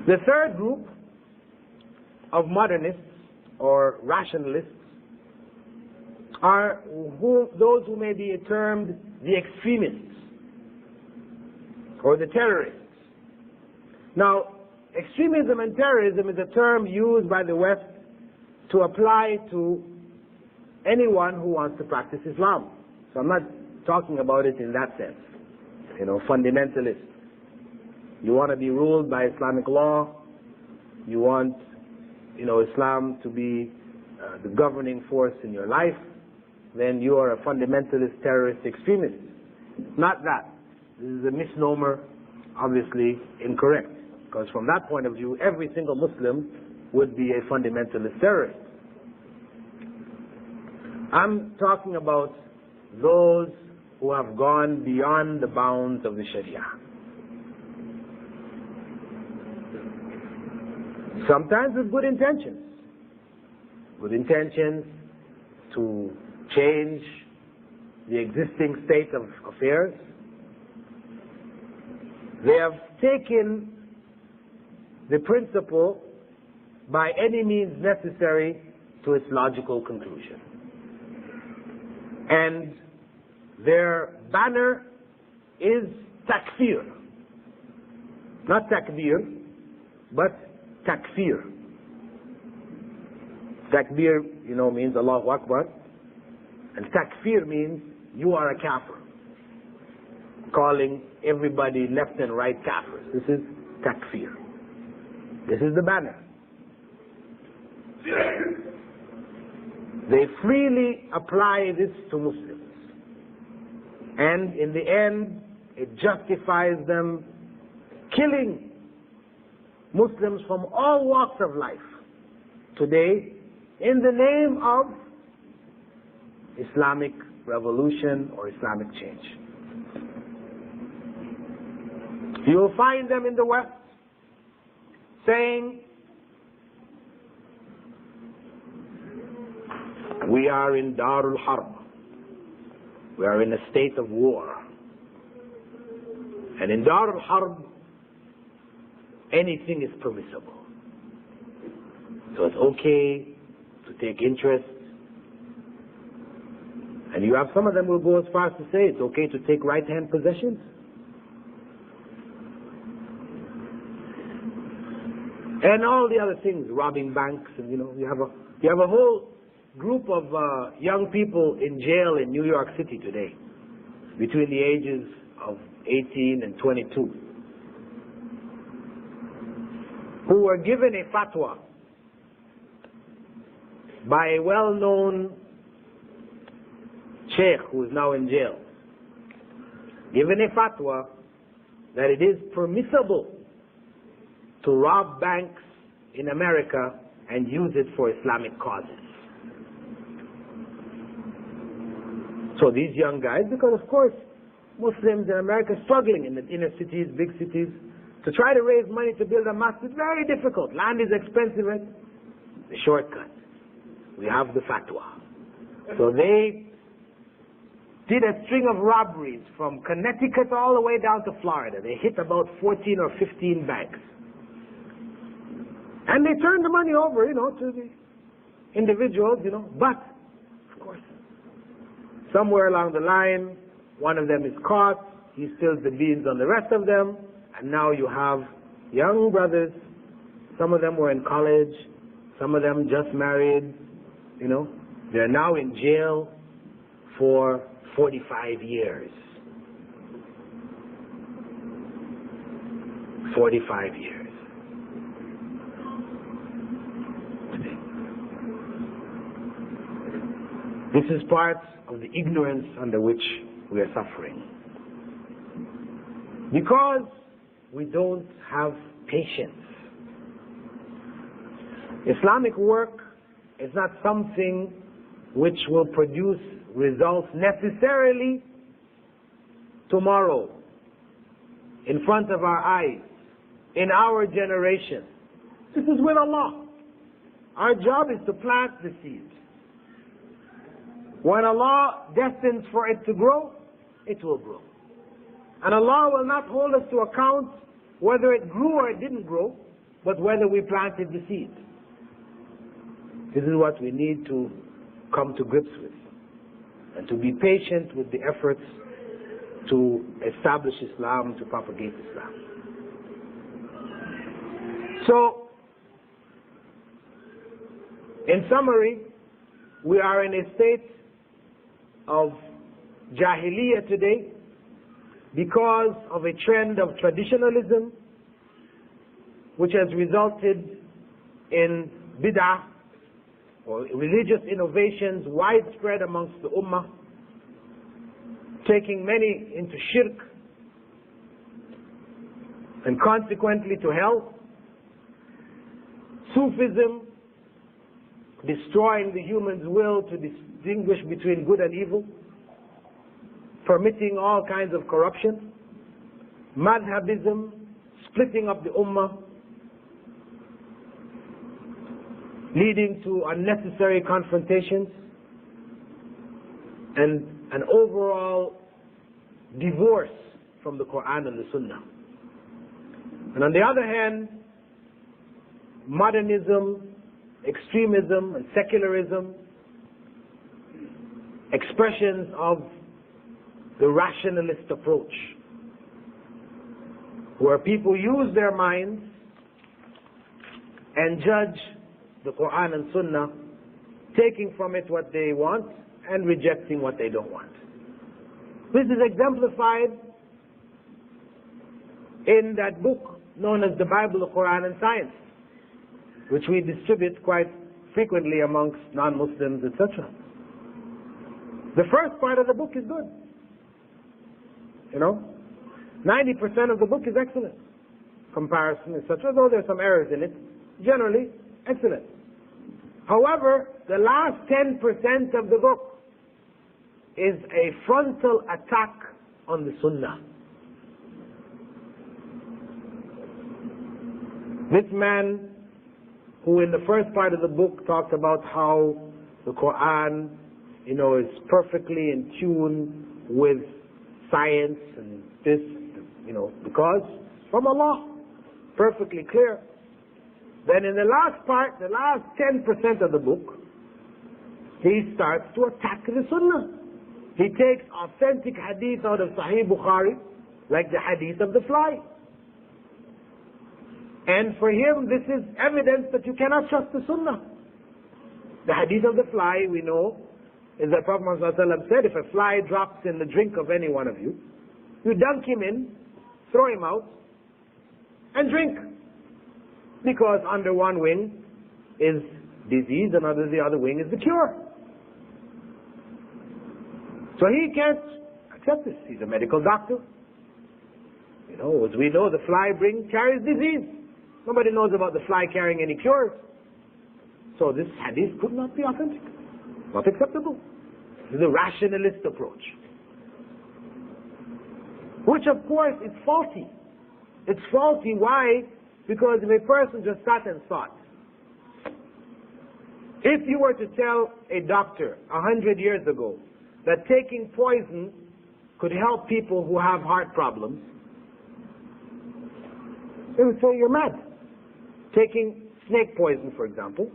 The third group of modernists or rationalists are those who may be termed the extremists or the terrorists. Now, extremism and terrorism is a term used by the West to apply to anyone who wants to practice Islam. So I'm not talking about it in that sense. Fundamentalist. You want to be ruled by Islamic law. You want, Islam to be the governing force in your life. Then you are a fundamentalist, terrorist, extremist. Not that. This is a misnomer, obviously incorrect. Because from that point of view, every single Muslim would be a fundamentalist terrorist. I'm talking about those who have gone beyond the bounds of the Sharia. Sometimes with good intentions. Good intentions to change the existing state of affairs. They have taken the principle by any means necessary to its logical conclusion. And their banner is takfir. Not takbir, but takfir. Takbir, means Allahu Akbar. And takfir means you are a kafir. Calling everybody left and right kafirs. This is takfir. This is the banner. They freely apply this to Muslims. And in the end, it justifies them killing Muslims from all walks of life today in the name of Islamic revolution or Islamic change. You will find them in the West saying, we are in Darul Harb. We are in a state of war. And in Dar al-Harb, anything is permissible. So it's okay to take interest. And you have some of them will go as far as to say it's okay to take right-hand possessions. And all the other things, robbing banks, and you have a whole group of young people in jail in New York City today, between the ages of 18 and 22, who were given a fatwa by a well-known sheikh who is now in jail, given a fatwa that it is permissible to rob banks in America and use it for Islamic causes. So these young guys, because of course Muslims in America are struggling in the inner cities, big cities, to try to raise money to build a mosque is very difficult. Land is expensive. Right? The shortcut. We have the fatwa. So they did a string of robberies from Connecticut all the way down to Florida. They hit about 14 or 15 banks. And they turned the money over, to the individuals, But, of course, somewhere along the line, one of them is caught. He spills the beans on the rest of them. And now you have young brothers. Some of them were in college. Some of them just married. They're now in jail for 45 years. 45 years. This is part of the ignorance under which we are suffering. Because we don't have patience. Islamic work is not something which will produce results necessarily tomorrow, in front of our eyes, in our generation. This is with Allah. Our job is to plant the seed. When Allah destines for it to grow, it will grow. And Allah will not hold us to account whether it grew or it didn't grow, but whether we planted the seed. This is what we need to come to grips with, and to be patient with the efforts to establish Islam, to propagate Islam. So, in summary, we are in a state of Jahiliyyah today because of a trend of traditionalism which has resulted in bid'ah or religious innovations widespread amongst the ummah, taking many into shirk and consequently to hell. Sufism, destroying the human's will to distinguish between good and evil, permitting all kinds of corruption. Madhabism, splitting up the ummah, leading to unnecessary confrontations and an overall divorce from the Qur'an and the Sunnah. And on the other hand, modernism, extremism and secularism, expressions of the rationalist approach, where people use their minds and judge the Qur'an and Sunnah, taking from it what they want and rejecting what they don't want. This is exemplified in that book known as the Bible, the Qur'an and Science, which we distribute quite frequently amongst non-Muslims, etc. The first part of the book is good. 90% of the book is excellent. Comparison, etc. Though there are some errors in it, generally excellent. However, the last 10% of the book is a frontal attack on the Sunnah. This man, who in the first part of the book talked about how the Qur'an is perfectly in tune with science and this, because from Allah, perfectly clear. Then in the last part, the last 10% of the book, he starts to attack the Sunnah. He takes authentic hadith out of Sahih Bukhari, like the hadith of the fly. And for him, this is evidence that you cannot trust the Sunnah. The hadith of the fly, we know, is that Prophet Muhammad said, if a fly drops in the drink of any one of you, you dunk him in, throw him out, and drink. Because under one wing is disease, and under the other wing is the cure. So he can't accept this. He's a medical doctor. As we know, the fly carries disease. Nobody knows about the fly carrying any cures. So this hadith could not be authentic. Not acceptable. This is a rationalist approach. Which of course is faulty. It's faulty. Why? Because if a person just sat and thought, if you were to tell a doctor 100 years ago that taking poison could help people who have heart problems, they would say you're mad. Taking snake poison, for example,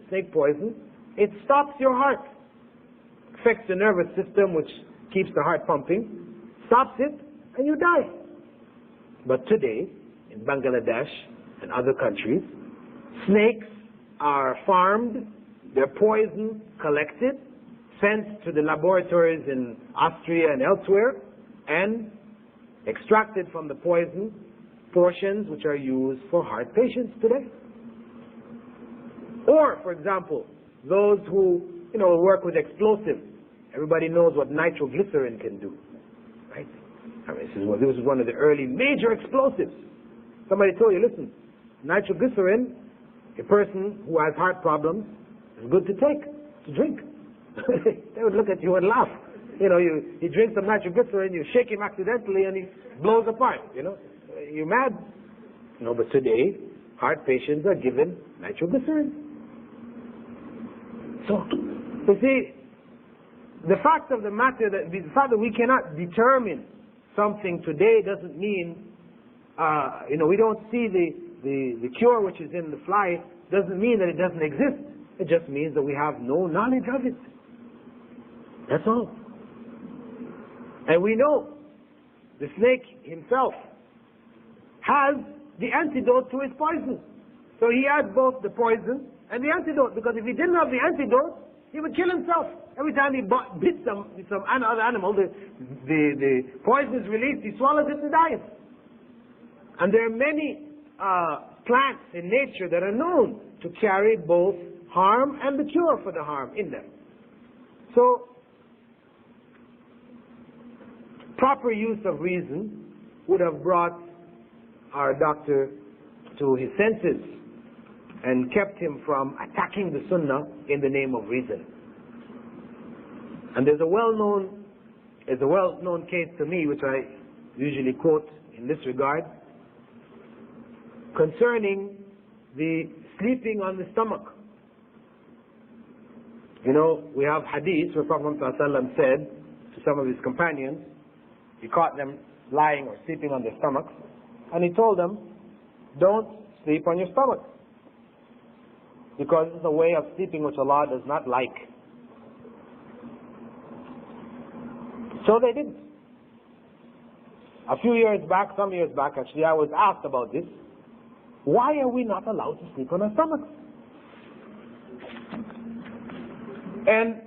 snake poison, it stops your heart, affects the nervous system which keeps the heart pumping, stops it, and you die. But today, in Bangladesh and other countries, snakes are farmed, their poison collected, sent to the laboratories in Austria and elsewhere, and extracted from the poison portions which are used for heart patients today. Or, for example, those who work with explosives. Everybody knows what nitroglycerin can do, right? This is one of the early major explosives. Somebody told you, listen, nitroglycerin, a person who has heart problems, is good to take, to drink. They would look at you and laugh. You drink some nitroglycerin, you shake him accidentally, and he blows apart. You're mad. But today, heart patients are given nitroglycerin. So, you see, the fact of the matter that the fact that we cannot determine something today doesn't mean, we don't see the cure which is in the fly, doesn't mean that it doesn't exist. It just means that we have no knowledge of it. That's all. And we know the snake himself has the antidote to his poison. So he has both the poison and the antidote, because if he didn't have the antidote, he would kill himself. Every time he bit some other animal, the poison is released, he swallows it and dies. And there are many plants in nature that are known to carry both harm and the cure for the harm in them. So, proper use of reason would have brought our doctor to his senses and kept him from attacking the Sunnah in the name of reason. And there's a well-known case to me, which I usually quote in this regard, concerning the sleeping on the stomach. We have hadith where Prophet ﷺ said to some of his companions, he caught them lying or sleeping on their stomachs, and he told them, don't sleep on your stomach, because it's a way of sleeping which Allah does not like. So they didn't. Some years back actually, I was asked about this. Why are we not allowed to sleep on our stomachs? And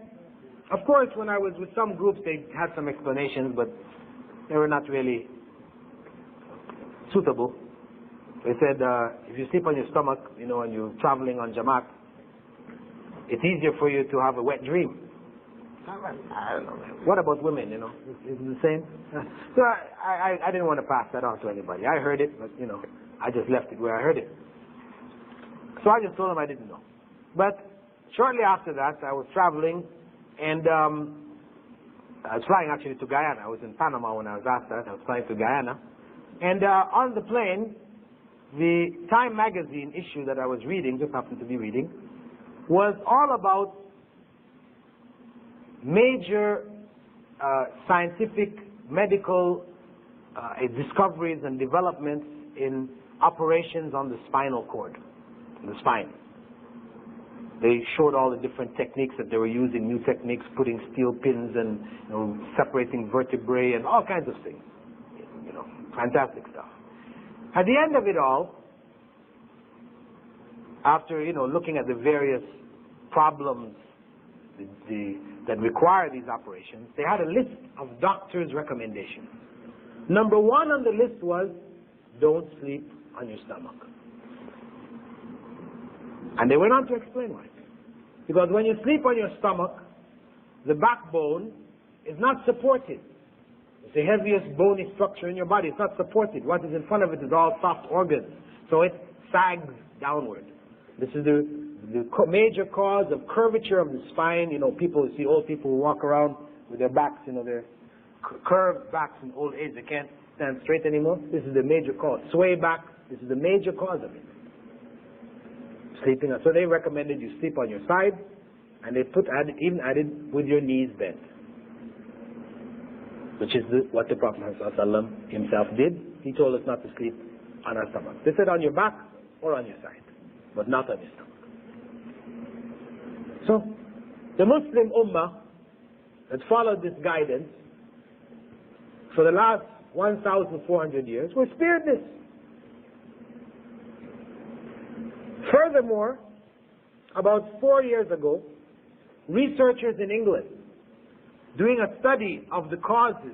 of course, when I was with some groups, they had some explanations, but they were not really suitable. They said, if you sleep on your stomach, and you're traveling on Jamaat, it's easier for you to have a wet dream. I don't know. What about women, Is it the same? So I didn't want to pass that on to anybody. I heard it, but, I just left it where I heard it. So I just told them I didn't know. But shortly after that, I was traveling, and I was flying actually to Guyana. I was in Panama when I was asked that. I was flying to Guyana. And on the plane, the Time magazine issue that I was reading, just happened to be reading, was all about major scientific, medical discoveries and developments in operations on the spinal cord, the spine. They showed all the different techniques that they were using, new techniques, putting steel pins and separating vertebrae and all kinds of things. Fantastic stuff. At the end of it all, after looking at the various problems that require these operations, they had a list of doctors' recommendations. Number one on the list was, don't sleep on your stomach. And they went on to explain why. Because when you sleep on your stomach, the backbone is not supported. It's the heaviest bony structure in your body. It's not supported. What is in front of it is all soft organs. So it sags downward. This is the major cause of curvature of the spine. People, you see old people who walk around with their backs, their curved backs in old age. They can't stand straight anymore. This is the major cause. Sway back. This is the major cause of it. Sleeping. So they recommended you sleep on your side, and they even added with your knees bent, which is what the Prophet ﷺ himself did. He told us not to sleep on our stomach. They said on your back or on your side, but not on your stomach. So the Muslim Ummah that followed this guidance for the last 1,400 years were spared this. Furthermore, about 4 years ago, researchers in England, doing a study of the causes,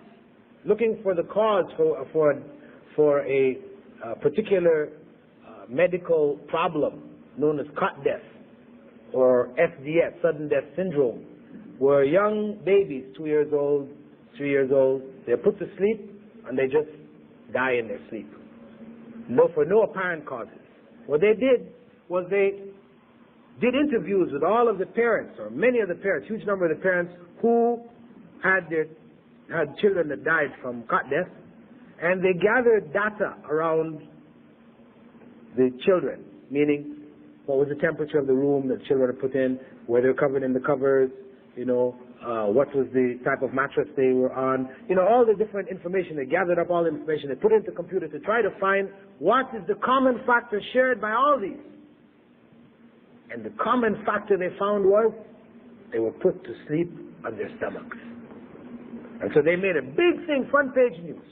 looking for the cause for a particular medical problem known as cot death or SDS, sudden death syndrome, where young babies, 2 years old, 3 years old, they're put to sleep and they just die in their sleep. For no apparent causes. What they did was they did interviews with all of the parents, or many of the parents, huge number of the parents who had children that died from cot death, and they gathered data around the children, meaning what was the temperature of the room that children were put in, were they covered in the covers, what was the type of mattress they were on, all the different information. They gathered up all the information, they put it into the computer to try to find what is the common factor shared by all these. And the common factor they found was they were put to sleep on their stomachs. And so they made a big thing, front page news.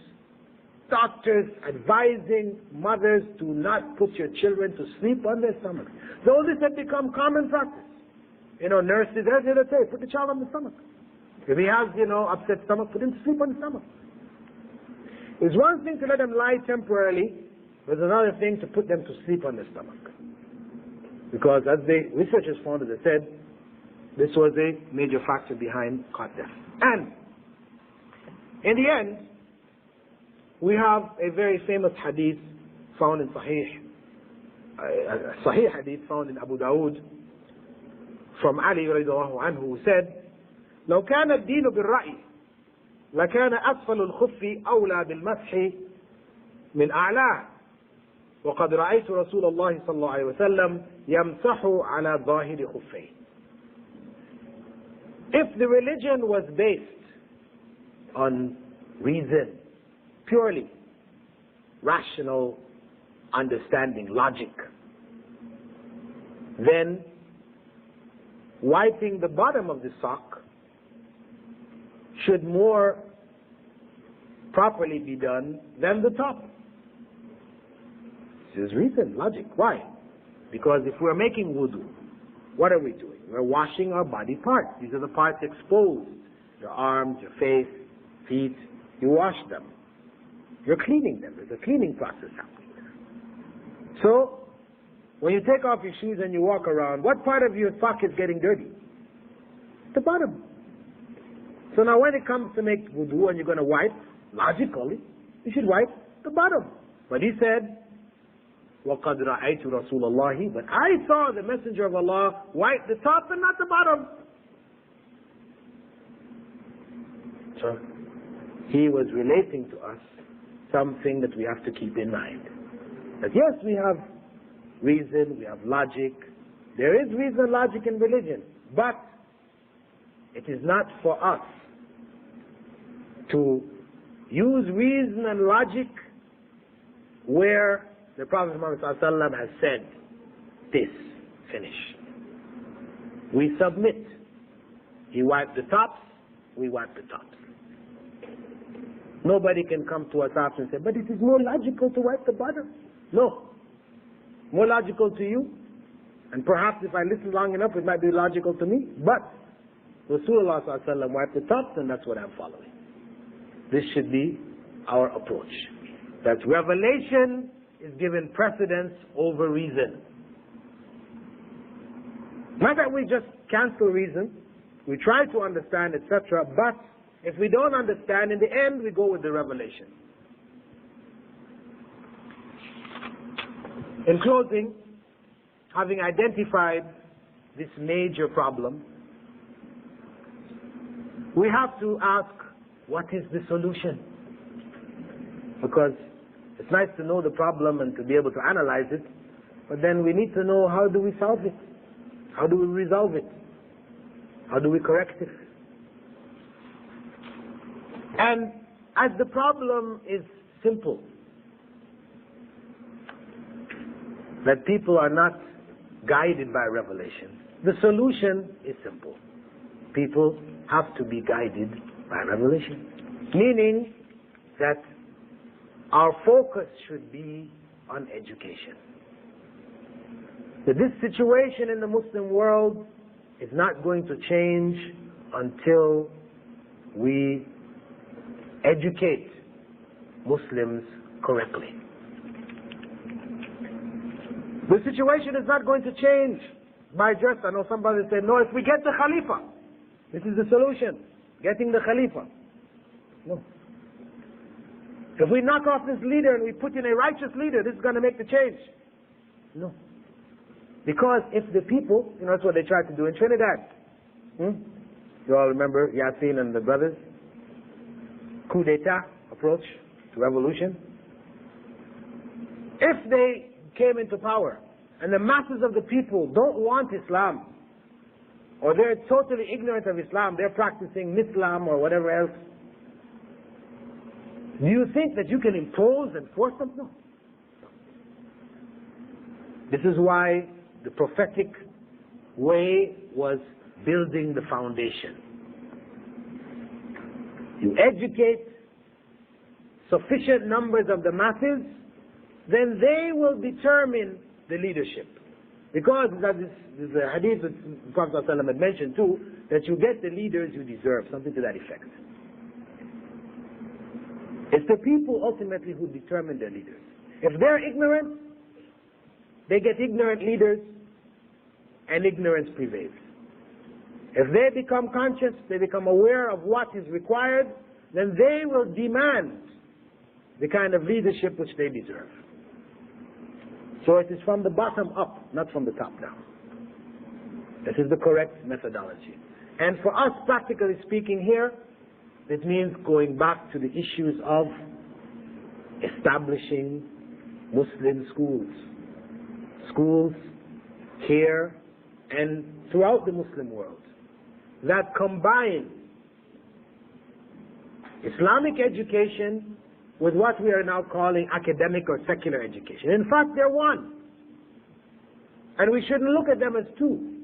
Doctors advising mothers to not put your children to sleep on their stomachs. So this had become common practice. Nurses, they'll say, put the child on the stomach. If he has, upset stomach, put him to sleep on the stomach. It's one thing to let them lie temporarily, but it's another thing to put them to sleep on the stomach. Because as the researchers found, as I said, this was a major factor behind cot death. And in the end, we have a very famous hadith found in Sahih hadith found in Abu Dawood from Ali radiallahu anhu, who said, لو كان الدين بالرأي لكان أسفل الخف أولى بالمسح من أعلاه وقد رأيت رسول الله صلى الله عليه وسلم يمسح على ظاهر خفيه. If the religion was based on reason, purely rational understanding, logic, then wiping the bottom of the sock should more properly be done than the top. This is reason, logic. Why? Because if we're making wudu, what are we doing? We're washing our body parts. These are the parts exposed. Your arms, your face, feet. You wash them. You're cleaning them. There's a cleaning process happening there. So, when you take off your shoes and you walk around, what part of your sock is getting dirty? The bottom. So now when it comes to make wudu and you're going to wipe, logically, you should wipe the bottom. But he said, وَقَدْ رَأَيْتُ رَسُولَ اللَّهِ, but I saw the Messenger of Allah wipe the top and not the bottom. So he was relating to us something that we have to keep in mind. That yes, we have reason, we have logic. There is reason, logic in religion. But it is not for us to use reason and logic where the Prophet Muhammad ﷺ has said this, finish. We submit. He wiped the tops, we wipe the tops. Nobody can come to us after and say, but it is more logical to wipe the bottom. No. More logical to you, and perhaps if I listen long enough it might be logical to me, but Rasulullah ﷺ wiped the tops and that's what I'm following. This should be our approach. That revelation is given precedence over reason. Not that we just cancel reason, we try to understand, etc., but if we don't understand, in the end we go with the revelation. In closing, having identified this major problem, we have to ask, what is the solution? Because it's nice to know the problem and to be able to analyze it, but then we need to know, how do we solve it? How do we resolve it? How do we correct it? And as the problem is simple, that people are not guided by revelation, the solution is simple. People have to be guided by revelation. Meaning that our focus should be on education. That this situation in the Muslim world is not going to change until we educate Muslims correctly. The situation is not going to change by just, I know somebody said, no, if we get the Khalifa, this is the solution, getting the Khalifa. No. If we knock off this leader and we put in a righteous leader, this is going to make the change. No. Because if the people, that's what they tried to do in Trinidad. You all remember Yasin and the brothers? Coup d'etat approach to revolution. If they came into power and the masses of the people don't want Islam, or they're totally ignorant of Islam, they're practicing Islam or whatever else, do you think that you can impose and force them? No. This is why the prophetic way was building the foundation. You educate sufficient numbers of the masses, then they will determine the leadership. Because that is a hadith that the Prophet ﷺ had mentioned too, that you get the leaders you deserve, something to that effect. It's the people ultimately who determine their leaders. If they're ignorant, they get ignorant leaders, and ignorance prevails. If they become conscious, they become aware of what is required, then they will demand the kind of leadership which they deserve. So it is from the bottom up, not from the top down. This is the correct methodology. And for us, practically speaking here, it means going back to the issues of establishing Muslim schools. Schools here and throughout the Muslim world that combine Islamic education with what we are now calling academic or secular education. In fact, they're one. And we shouldn't look at them as two.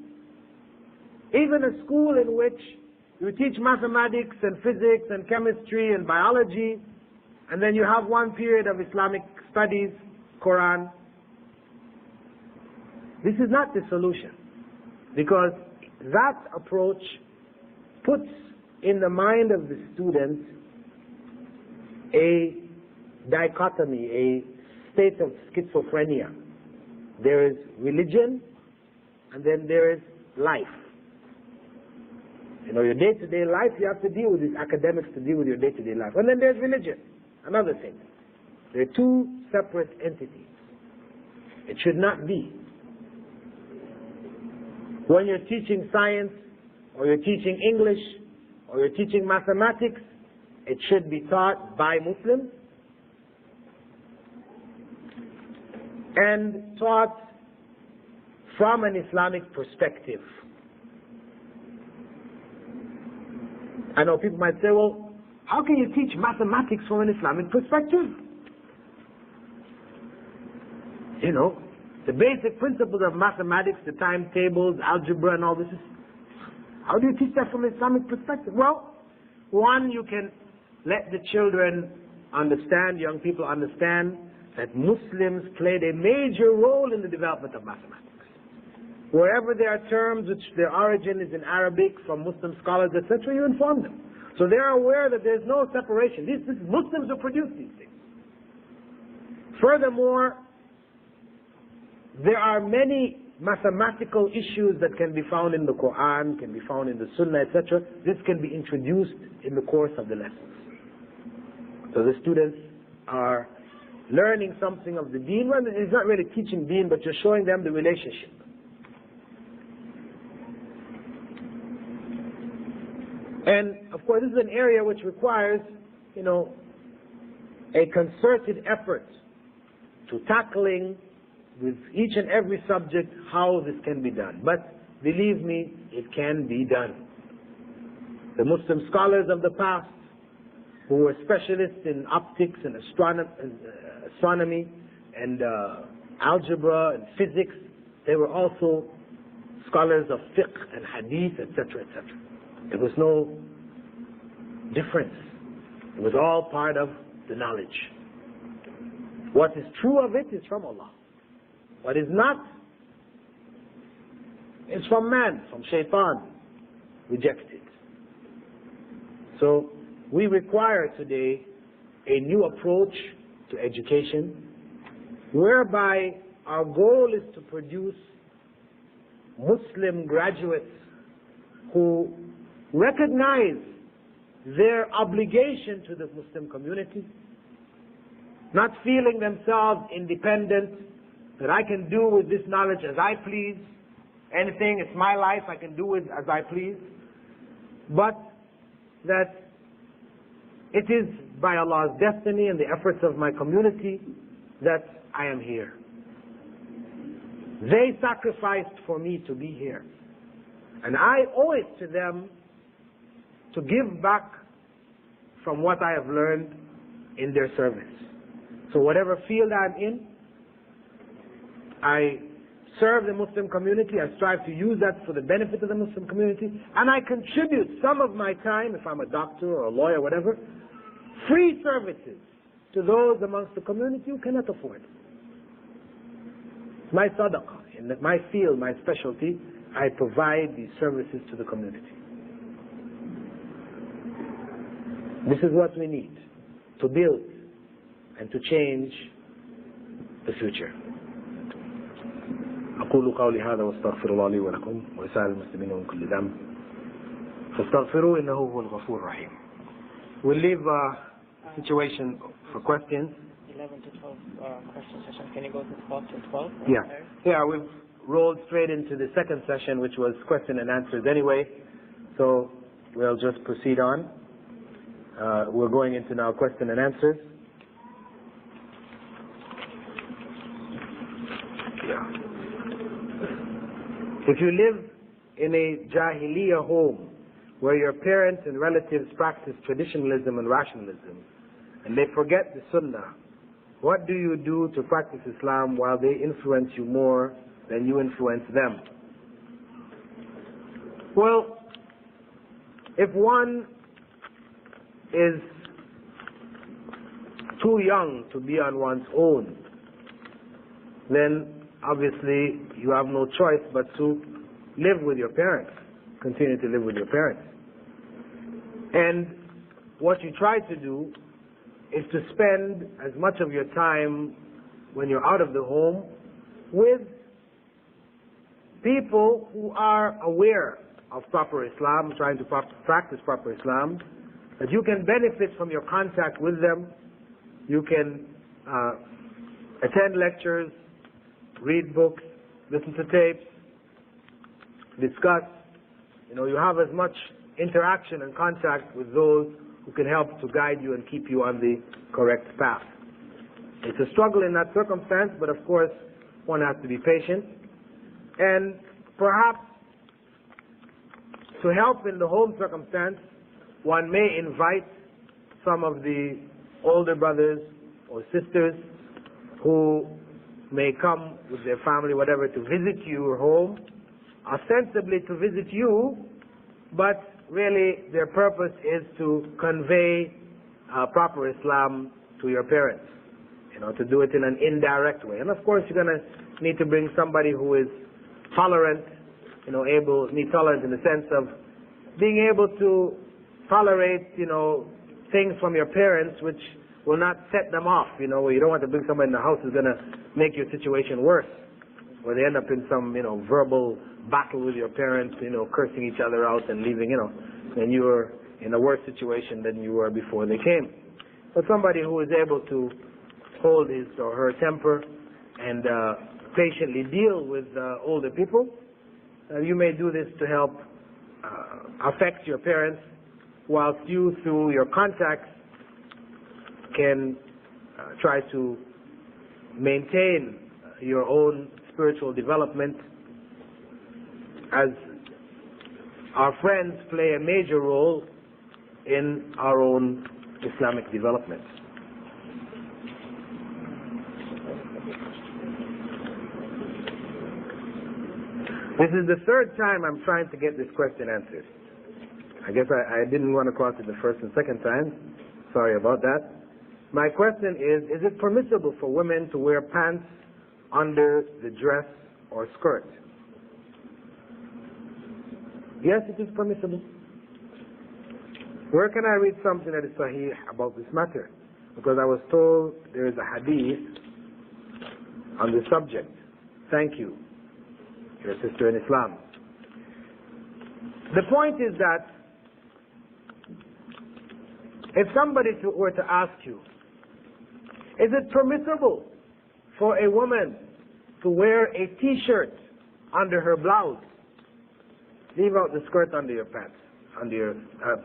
Even a school in which you teach mathematics and physics and chemistry and biology, and then you have one period of Islamic studies, Qur'an. This is not the solution, because that approach puts in the mind of the student a dichotomy, a state of schizophrenia. There is religion, and then there is life. Your day-to-day life, you have to deal with these academics to deal with your day-to-day life. And then there's religion, another thing. They're two separate entities. It should not be. When you're teaching science, or you're teaching English, or you're teaching mathematics, it should be taught by Muslims and taught from an Islamic perspective. I know people might say, well, how can you teach mathematics from an Islamic perspective? You know, the basic principles of mathematics, the timetables, algebra and all this, how do you teach that from an Islamic perspective? Well, one, you can let the children understand, young people understand, that Muslims played a major role in the development of mathematics. Wherever there are terms which their origin is in Arabic from Muslim scholars, etc., you inform them. So they are aware that there is no separation. These Muslims who produce these things. Furthermore, there are many mathematical issues that can be found in the Qur'an, can be found in the Sunnah, etc. This can be introduced in the course of the lessons. So the students are learning something of the deen. Well, it's not really teaching deen, but you're showing them the relationship. And of course, this is an area which requires, you know, a concerted effort to tackling with each and every subject how this can be done. But believe me, it can be done. The Muslim scholars of the past, who were specialists in optics and astronomy and algebra and physics, they were also scholars of fiqh and hadith, etc., etc. There was no difference. It was all part of the knowledge. What is true of it is from Allah. What is not is from man, from shaitan, rejected. So we require today a new approach to education, whereby our goal is to produce Muslim graduates who recognize their obligation to the Muslim community, not feeling themselves independent, that I can do with this knowledge as I please, anything, it's my life, I can do it as I please, but that it is by Allah's destiny and the efforts of my community that I am here. They sacrificed for me to be here, and I owe it to them to give back from what I have learned in their service. So whatever field I'm in, I serve the Muslim community, I strive to use that for the benefit of the Muslim community, and I contribute some of my time, if I'm a doctor or a lawyer, whatever, free services to those amongst the community who cannot afford. It's my sadaqah. In my field, my specialty, I provide these services to the community. This is what we need to build and to change the future. أقول قولي هذا واستغفر الله لي ولكم ولسائر المسلمين من كل ذنب فاستغفروه إنه هو الغفور الرحيم. We'll leave situation for questions. 11 to 12 question session. Can you go to 12 to 12? Yeah, we've rolled straight into the second session, which was question and answers anyway. So we'll just proceed on. We're going into now question and answers. Yeah. If you live in a Jahiliyyah home where your parents and relatives practice traditionalism and rationalism, and they forget the Sunnah, what do you do to practice Islam while they influence you more than you influence them? Well, if one is too young to be on one's own, then obviously you have no choice but to live with your parents, continue to live with your parents. And what you try to do is to spend as much of your time when you're out of the home with people who are aware of proper Islam, trying to practice proper Islam, that you can benefit from your contact with them. You can attend lectures, read books, listen to tapes, discuss. You have as much interaction and contact with those who can help to guide you and keep you on the correct path. It's a struggle in that circumstance, but of course one has to be patient. And perhaps to help in the home circumstance, one may invite some of the older brothers or sisters who may come with their family, whatever, to visit your home, ostensibly to visit you, but really their purpose is to convey proper Islam to your parents, to do it in an indirect way. And of course you're going to need to bring somebody who is tolerant, tolerant in the sense of being able to tolerate, things from your parents which will not set them off, where you don't want to bring somebody in the house who's going to make your situation worse, where they end up in some, verbal battle with your parents, cursing each other out and leaving, and you're in a worse situation than you were before they came. So somebody who is able to hold his or her temper and patiently deal with older people, you may do this to help affect your parents, whilst you, through your contacts, can try to maintain your own spiritual development, as our friends play a major role in our own Islamic development. This is the third time I'm trying to get this question answered. I guess I didn't run across it the first and second time. Sorry about that. My question is it permissible for women to wear pants under the dress or skirt? Yes, it is permissible. Where can I read something that is sahih about this matter? Because I was told there is a hadith on the subject. Thank you, your sister in Islam. The point is that if somebody were to ask you, is it permissible for a woman to wear a t-shirt under her blouse? Leave out the skirt under your pants,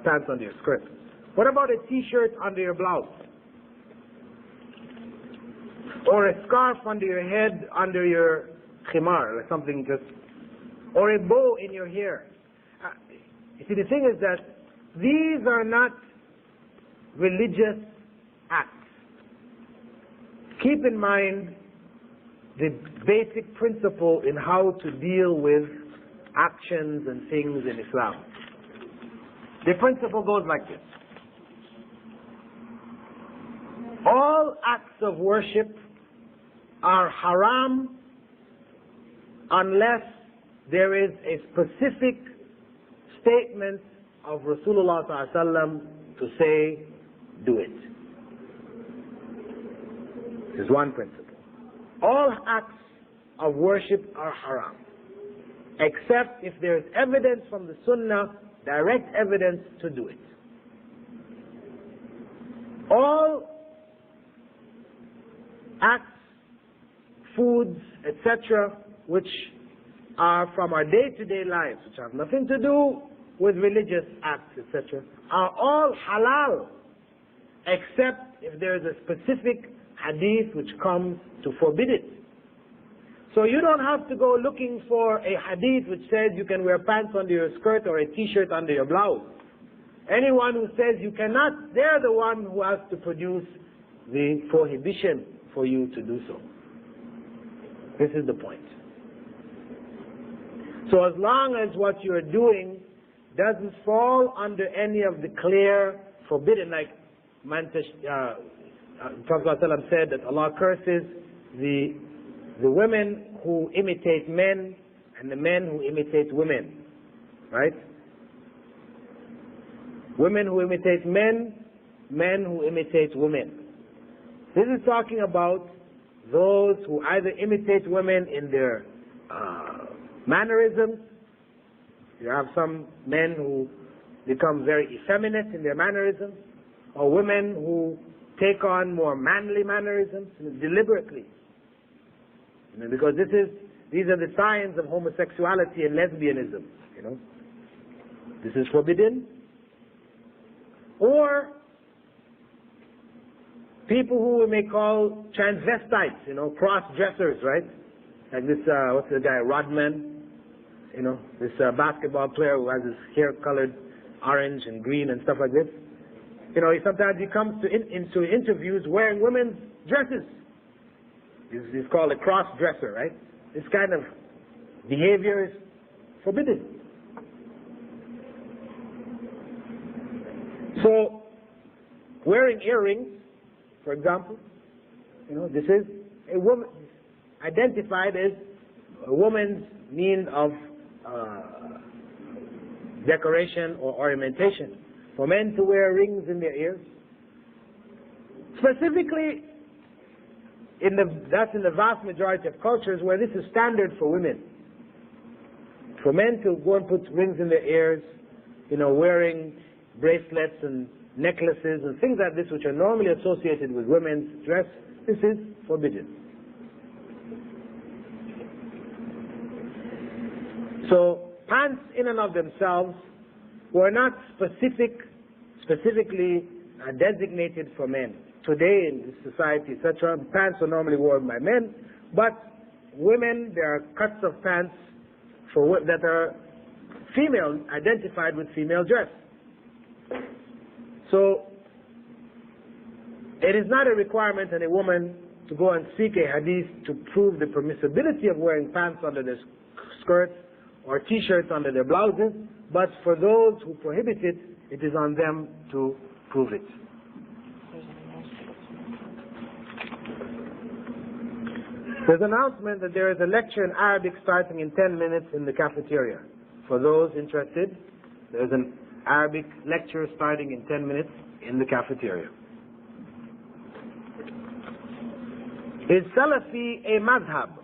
pants under your skirt. What about a t-shirt under your blouse? Or a scarf under your head, under your khimar, or something or a bow in your hair? You see, the thing is that these are not religious acts. Keep in mind the basic principle in how to deal with actions and things in Islam. The principle goes like this. All acts of worship are haram unless there is a specific statement of Rasulullah ﷺ to say, do it. This is one principle. All acts of worship are haram, except if there is evidence from the Sunnah, direct evidence to do it. All acts, foods, etc., which are from our day-to-day lives, which have nothing to do with religious acts, etc., are all halal, except if there is a specific hadith which comes to forbid it. So you don't have to go looking for a hadith which says you can wear pants under your skirt or a t-shirt under your blouse. Anyone who says you cannot, they're the one who has to produce the prohibition for you to do so. This is the point. So as long as what you're doing doesn't fall under any of the clear forbidden, like Prophet ﷺ said that Allah curses the women who imitate men and the men who imitate women, right? Women who imitate men, men who imitate women. This is talking about those who either imitate women in their mannerisms. You have some men who become very effeminate in their mannerisms, or women who take on more manly mannerisms deliberately. Because these are the signs of homosexuality and lesbianism. This is forbidden. Or people who we may call transvestites, cross-dressers, right? Like this, what's the guy, Rodman? This basketball player who has his hair colored orange and green and stuff like this. You know, sometimes he comes to into interviews wearing women's dresses. He's called a cross-dresser, right? This kind of behavior is forbidden. So, wearing earrings, for example, you know, this is a woman identified as a woman's means of decoration or ornamentation. For men to wear rings in their ears, specifically, that's in the vast majority of cultures where this is standard for women. For men to go and put rings in their ears, you know, wearing bracelets and necklaces and things like this, which are normally associated with women's dress, this is forbidden. So pants in and of themselves were not specifically designated for men. Today in this society, etc., pants are normally worn by men, but women, there are cuts of pants that are female, identified with female dress. So it is not a requirement on a woman to go and seek a hadith to prove the permissibility of wearing pants under their skirts or t-shirts under their blouses, but for those who prohibit it, it is on them to prove it. There's an announcement that there is a lecture in Arabic starting in 10 minutes in the cafeteria. For those interested, there's an Arabic lecture starting in 10 minutes in the cafeteria. Is Salafi a madhab?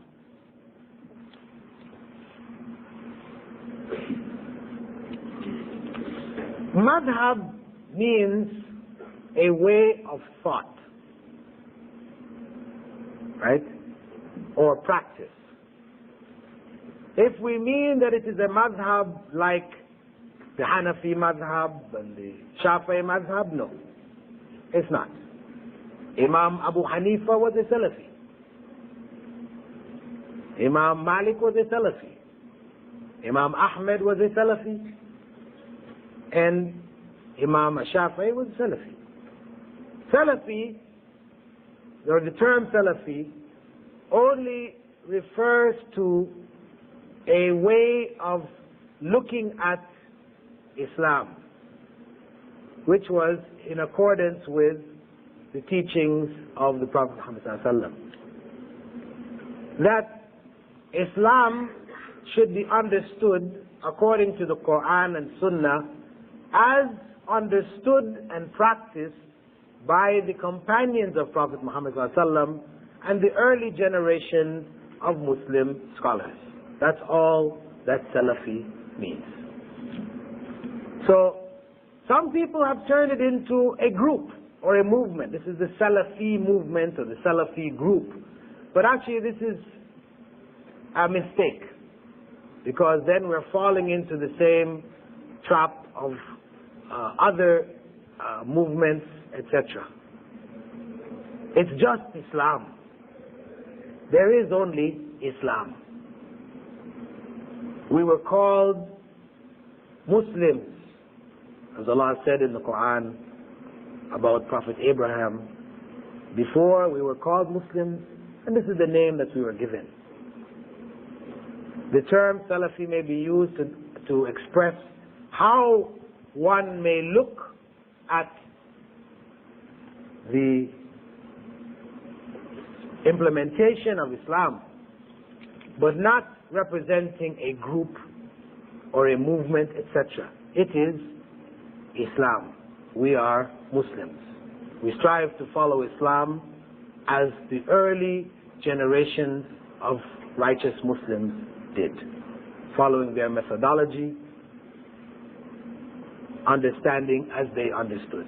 Madhab means a way of thought, right? Or practice. If we mean that it is a madhab like the Hanafi madhab and the Shafi'i madhab, no, it's not. Imam Abu Hanifa was a Salafi. Imam Malik was a Salafi. Imam Ahmed was a Salafi. And Imam Shafi'i was a Salafi. Salafi, or the term Salafi, only refers to a way of looking at Islam, which was in accordance with the teachings of the Prophet Muhammad ﷺ. That Islam should be understood according to the Qur'an and Sunnah as understood and practiced by the companions of Prophet Muhammad ﷺ and the early generation of Muslim scholars. That's all that Salafi means. So, some people have turned it into a group or a movement. This is the Salafi movement or the Salafi group. But actually this is a mistake, because then we're falling into the same trap of other movements, etc. It's just Islam. There is only Islam. We were called Muslims, as Allah said in the Qur'an about Prophet Abraham. Before we were called Muslims, and this is the name that we were given. The term Salafi may be used to express how one may look at the implementation of Islam, but not representing a group or a movement, etc. It is Islam. We are Muslims. We strive to follow Islam as the early generations of righteous Muslims did, following their methodology, understanding as they understood.